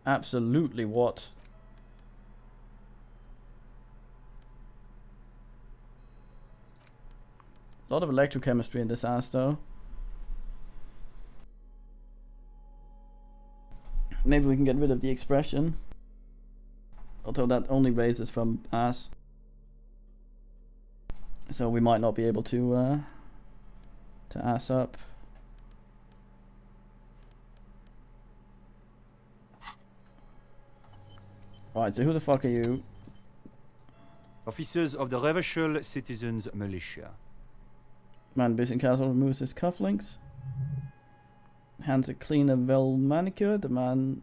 Absolutely what? A lot of electrochemistry in this ass though. Maybe we can get rid of the expression. Although that only raises from ass. So we might not be able to ass up. Right, so who the fuck are you? Officers of the Revachol Citizens Militia. Man Bison Castle removes his cufflinks. Hands are clean and well manicured. The man...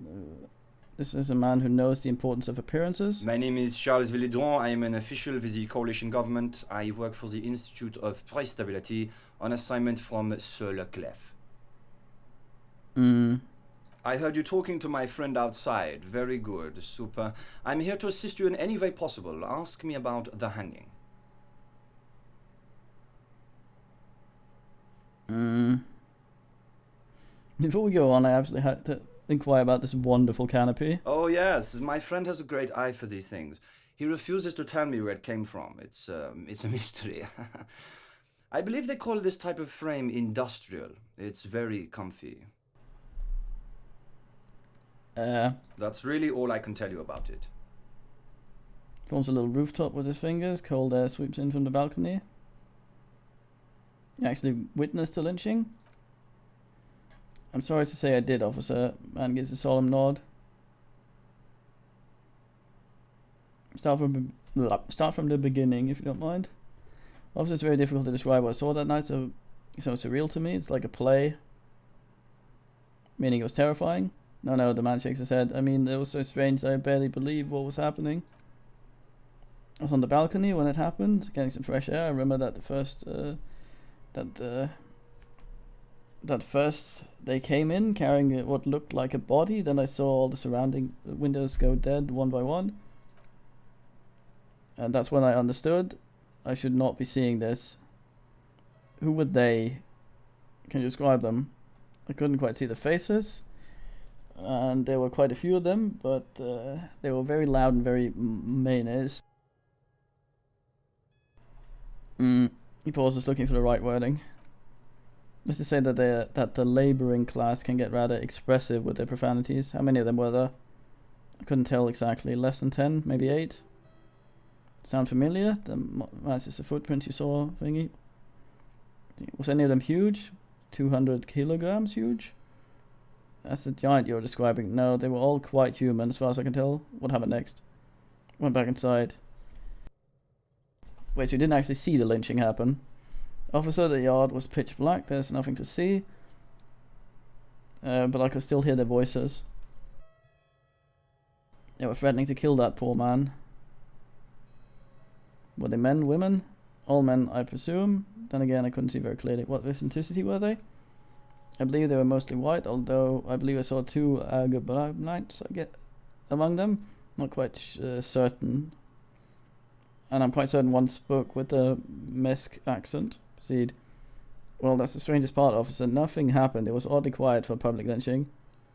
this is a man who knows the importance of appearances. My name is Charles Villedron. I am an official with the coalition government. I work for the Institute of Price Stability on assignment from Sir Leclerc. I heard you talking to my friend outside. Very good. Super. I'm here to assist you in any way possible. Ask me about the hanging. Before we go on, I absolutely had to inquire about this wonderful canopy. Oh yes, my friend has a great eye for these things. He refuses to tell me where it came from. It's a mystery. I believe they call this type of frame industrial. It's very comfy. That's really all I can tell you about it. Forms a little rooftop with his fingers. Cold air sweeps in from the balcony. You actually witnessed the lynching? I'm sorry to say I did, officer. Man gives a solemn nod. Start from the beginning, if you don't mind. Officer, it's very difficult to describe what I saw that night, so it's so surreal to me. It's like a play. Meaning it was terrifying? No, the man shakes his head. I mean, it was so strange I barely believed what was happening. I was on the balcony when it happened, getting some fresh air. I remember that that first they came in carrying what looked like a body. Then I saw all the surrounding windows go dead one by one. And that's when I understood I should not be seeing this. Who were they? Can you describe them? I couldn't quite see the faces. And there were quite a few of them, but they were very loud and very mayonnaise. He pauses, looking for the right wording. Let's just say that the labouring class can get rather expressive with their profanities. How many of them were there? I couldn't tell exactly. Less than 10, maybe 8. Sound familiar? That's just a footprint you saw, thingy. Was any of them huge? 200 kilograms huge? That's the giant you're describing. No, they were all quite human as far as I can tell. What happened next? Went back inside. Wait, so you didn't actually see the lynching happen? Officer, the yard was pitch black. There's nothing to see. But I could still hear their voices. They were threatening to kill that poor man. Were they men, women? All men, I presume. Then again, I couldn't see very clearly. What ethnicity were they? I believe they were mostly white, although I believe I saw 2 Agabanites among them. Not quite certain. And I'm quite certain one spoke with a Mesk accent. Proceed. Well, that's the strangest part, officer. Nothing happened. It was oddly quiet for public lynching.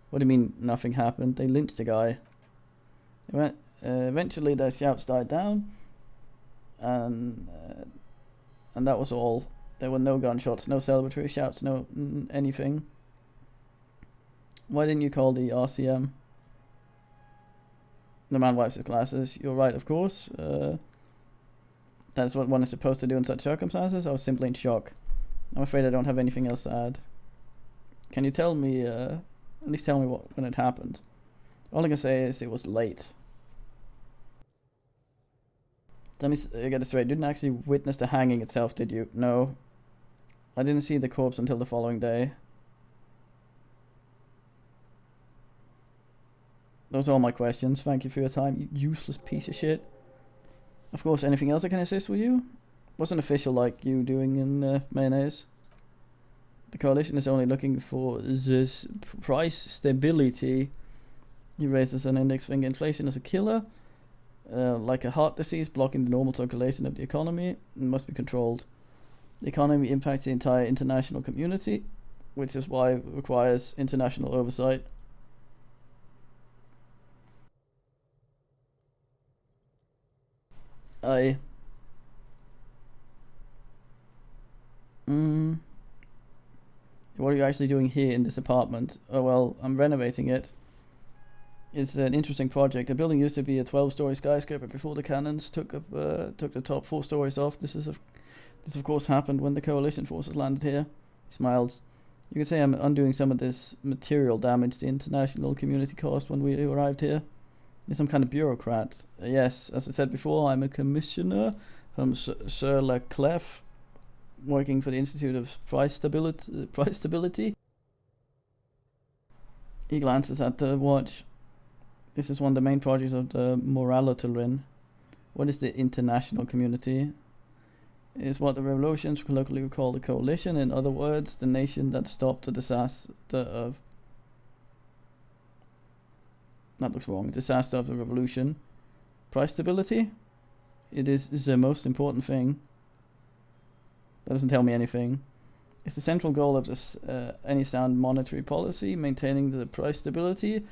What do you mean, nothing happened? They lynched a guy. Eventually their shouts died down. And that was all. There were no gunshots, no celebratory shouts, no anything. Why didn't you call the RCM? The man wipes his glasses. You're right, of course. That's what one is supposed to do in such circumstances. I was simply in shock. I'm afraid I don't have anything else to add. Can you tell me, at least tell me when it happened? All I can say is it was late. Let me get this straight. You didn't actually witness the hanging itself, did you? No. I didn't see the corpse until the following day. Those are all my questions. Thank you for your time, you useless piece of shit. Of course, anything else I can assist with you? What's an official like you doing in Mayonnaise? The coalition is only looking for this price stability. He raises an index finger. Inflation is a killer. Like a heart disease blocking the normal circulation of the economy. It must be controlled. The economy impacts the entire international community, which is why it requires international oversight. What are you actually doing here in this apartment? Oh well, I'm renovating it. It's an interesting project. The building used to be a 12-story skyscraper before the cannons took the top 4 stories off. This of course happened when the coalition forces landed here. He smiles. You could say I'm undoing some of this material damage the international community caused when we arrived here. You're some kind of bureaucrat. Yes, as I said before, I'm a commissioner from Sir Leclerc, working for the Institute of Price Stability. He glances at the watch. This is one of the main projects of the Morality. What is the international community? It is what the revolutions colloquially call the coalition. In other words, the nation that stopped the disaster of... That looks wrong. Disaster of the revolution. Price stability? It is the most important thing. That doesn't tell me anything. It's the central goal of this any sound monetary policy. Maintaining the price stability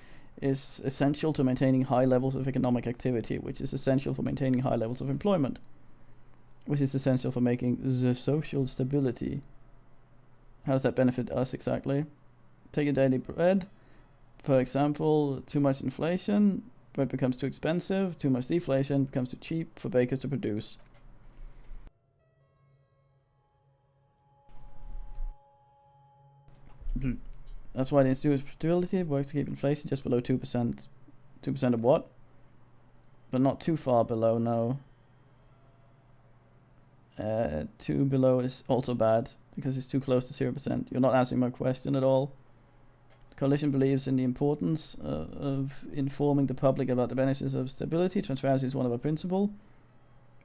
is essential to maintaining high levels of economic activity, which is essential for maintaining high levels of employment, which is essential for making the social stability. How does that benefit us exactly? Take your daily bread. For example, too much inflation, bread becomes too expensive. Too much deflation, becomes too cheap for bakers to produce. That's why the Institute of Stability works to keep inflation just below 2%. 2% of what? But not too far below, no. 2 below is also bad, because it's too close to 0%. You're not answering my question at all. The coalition believes in the importance of informing the public about the benefits of stability. Transparency is one of our principles.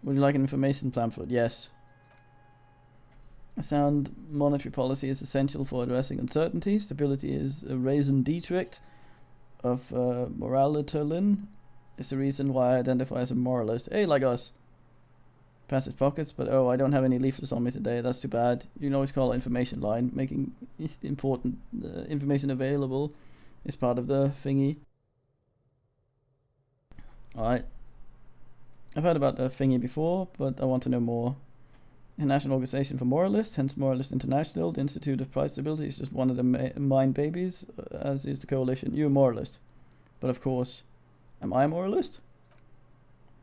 Would you like an information pamphlet? Yes. A sound monetary policy is essential for addressing uncertainty. Stability is a raison d'etre of Morality. It's the reason why I identify as a moralist. Hey, like us. Pass his pockets, but oh, I don't have any leaflets on me today. That's too bad. You can always call it information line. Making important information available is part of the thingy. Alright. I've heard about the thingy before, but I want to know more. International Organization for Moralists, hence Moralist International. The Institute of Price Stability is just one of the mind babies, as is the coalition. You're a moralist. But of course, am I a moralist?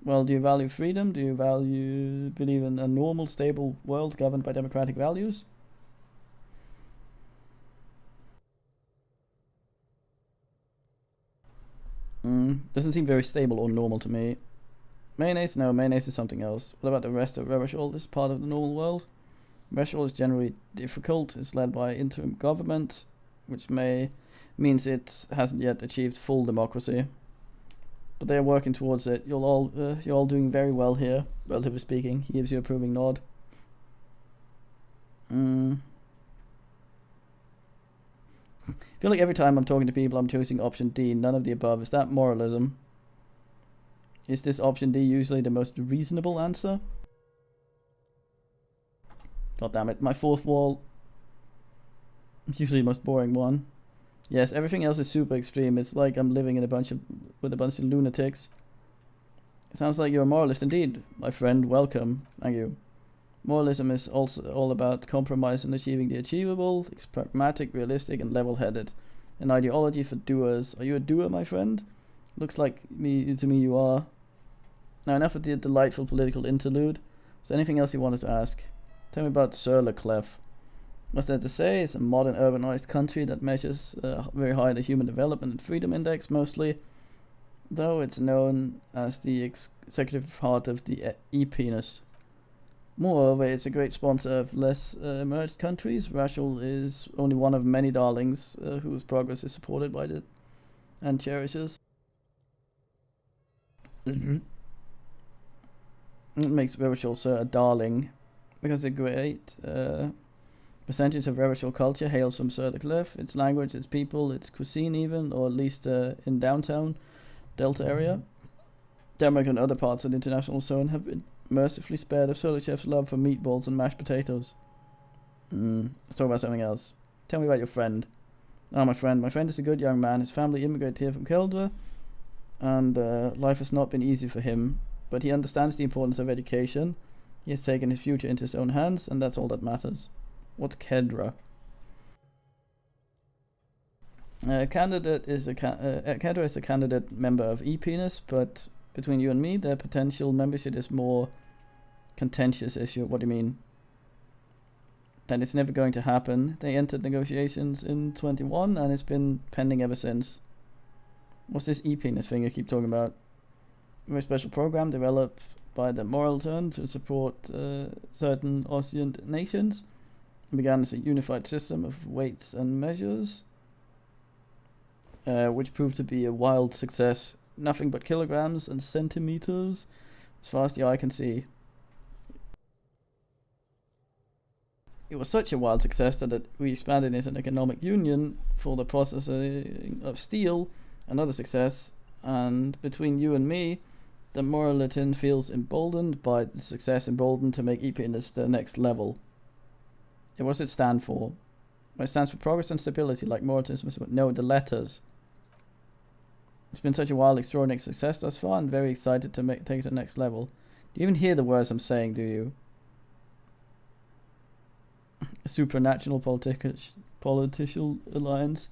Well, do you value freedom? Do you believe in a normal, stable world governed by democratic values? Doesn't seem very stable or normal to me. Mayonnaise? No, mayonnaise is something else. What about the rest of Revachol? This part of the normal world? Revachol is generally difficult. It's led by interim government, which means it hasn't yet achieved full democracy. But they are working towards it. You're all doing very well here, relatively speaking. He gives you an approving nod. I feel like every time I'm talking to people, I'm choosing option D, none of the above. Is that moralism? Is this option D usually the most reasonable answer? God damn it, my fourth wall. It's usually the most boring one. Yes, everything else is super extreme. It's like I'm living in with a bunch of lunatics. It sounds like you're a moralist indeed, my friend. Welcome. Thank you. Moralism is also all about compromise and achieving the achievable. It's pragmatic, realistic, and level-headed. An ideology for doers. Are you a doer, my friend? Looks like to me you are. Now enough of the delightful political interlude. Is there anything else you wanted to ask? Tell me about Sur-le-Clef. What's there to say? It's a modern urbanized country that measures very high the Human Development and Freedom Index mostly, though it's known as the executive heart of the e-penis. Moreover, it's a great sponsor of less emerged countries. Rachel is only one of many darlings whose progress is supported by it and cherishes. It makes Rachel a darling because a great percentage of Revachol culture hails from Sur-le-Clef. Its language, its people, its cuisine even, or at least in downtown Delta area. Denmark and other parts of the international zone have been mercifully spared of Sur-le-Clef's love for meatballs and mashed potatoes. Let's talk about something else. Tell me about your friend. My friend is a good young man. His family immigrated here from Keldra, and life has not been easy for him, but he understands the importance of education. He has taken his future into his own hands, and that's all that matters. What's Kedra? Kedra is a candidate member of e-penis, but between you and me, their potential membership is more contentious issue. What do you mean? That it's never going to happen. They entered negotiations in 21, and it's been pending ever since. What's this e-penis thing you keep talking about? A very special program developed by the Moral Turn to support certain Ocean nations. It began as a unified system of weights and measures, which proved to be a wild success. Nothing but kilograms and centimeters, as far as the eye can see. It was such a wild success that we expanded into an economic union for the processing of steel, another success, and between you and me, the Moralitan feels emboldened by the success, emboldened to make e-penis the next level. What does it stand for? Well, it stands for progress and stability, like Moralism. No, the letters. It's been such a wild, extraordinary success thus far. I'm very excited to take it to the next level. Do you even hear the words I'm saying, do you? A supranational political alliance.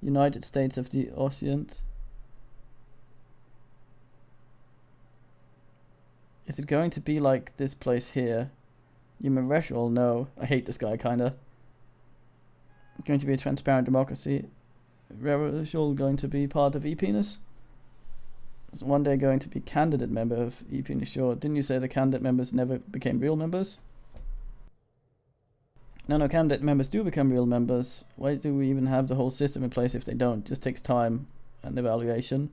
United States of the Orient. Is it going to be like this place here? Human Ritual? No. I hate this guy, kinda. Going to be a transparent democracy. Ritual going to be part of e-penis? Is one day going to be candidate member of e-penis? Sure. Didn't you say the candidate members never became real members? No, candidate members do become real members. Why do we even have the whole system in place if they don't? It just takes time and evaluation.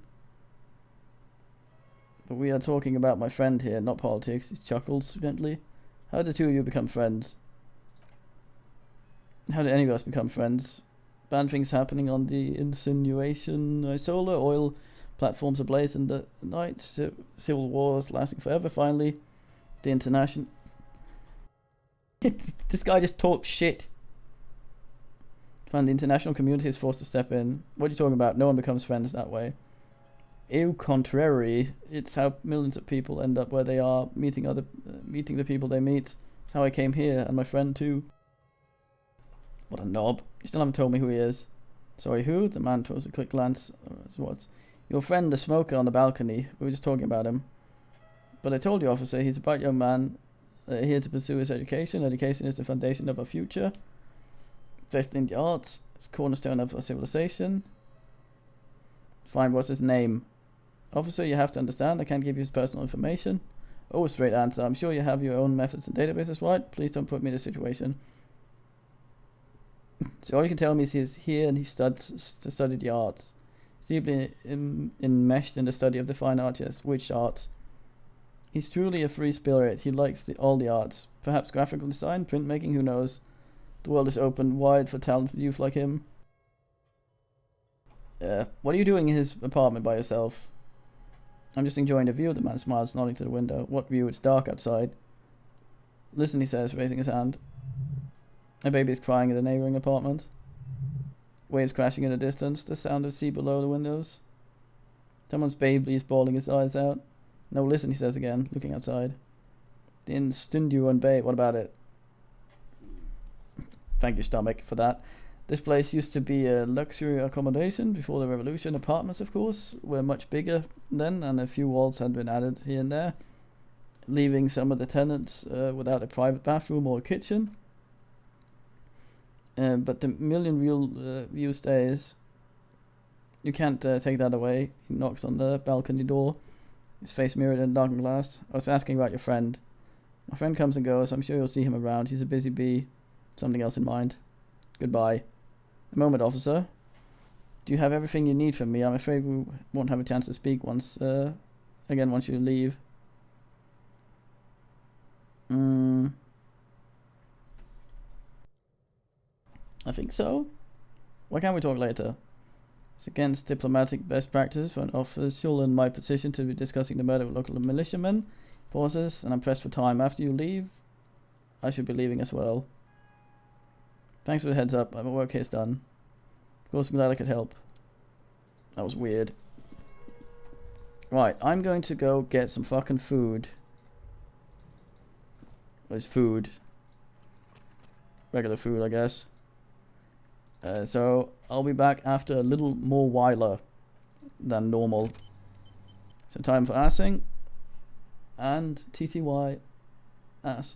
But we are talking about my friend here, not politics. He chuckles gently. How did the two of you become friends? How did any of us become friends? Bad things happening on the insinuation solar oil platforms ablaze in the night. Civil wars lasting forever. Finally, the international... This guy just talks shit. Finally, the international community is forced to step in. What are you talking about? No one becomes friends that way. Au contrary, it's how millions of people end up where they are, meeting the people they meet. It's how I came here, and my friend too. What a knob. You still haven't told me who he is. Sorry, who? The man throws a quick glance. What? Your friend, the smoker on the balcony. We were just talking about him. But I told you, officer, he's a bright young man, here to pursue his education. Education is the foundation of our future. Invested in the arts, it's the cornerstone of our civilization. Fine, what's his name? Officer, you have to understand, I can't give you his personal information. Oh, straight answer. I'm sure you have your own methods and databases, right? Please don't put me in this situation. So all you can tell me is he's here and he studied the arts. He's deeply enmeshed in the study of the fine arts. Yes, which arts? He's truly a free spirit. He likes all the arts. Perhaps graphical design, printmaking, who knows? The world is open wide for talented youth like him. What are you doing in his apartment by yourself? I'm just enjoying the view, the man smiles, nodding to the window. What view? It's dark outside. Listen, he says, raising his hand. A baby is crying in the neighbouring apartment. Waves crashing in the distance, the sound of sea below the windows. Someone's baby is bawling his eyes out. No, listen, he says again, looking outside. In Stundu and Bay, what about it? Thank you, stomach, for that. This place used to be a luxury accommodation before the revolution. Apartments, of course, were much bigger then, and a few walls had been added here and there, leaving some of the tenants without a private bathroom or a kitchen. But the million real view stays. You can't take that away. He knocks on the balcony door, his face mirrored in darkened glass. I was asking about your friend. My friend comes and goes. I'm sure you'll see him around. He's a busy bee. Something else in mind. Goodbye. A moment, officer. Do you have everything you need from me? I'm afraid we won't have a chance to speak again once you leave. I think so. Why can't we talk later? It's against diplomatic best practice for an official in my position to be discussing the murder of local militiamen. Pauses, and I'm pressed for time. After you leave, I should be leaving as well. Thanks for the heads up. My work here's done. Of course, I'm glad I could help. That was weird. Right, I'm going to go get some fucking food. There's food. Regular food, I guess. So, I'll be back after a little more whiler than normal. So time for assing. And TTY ass.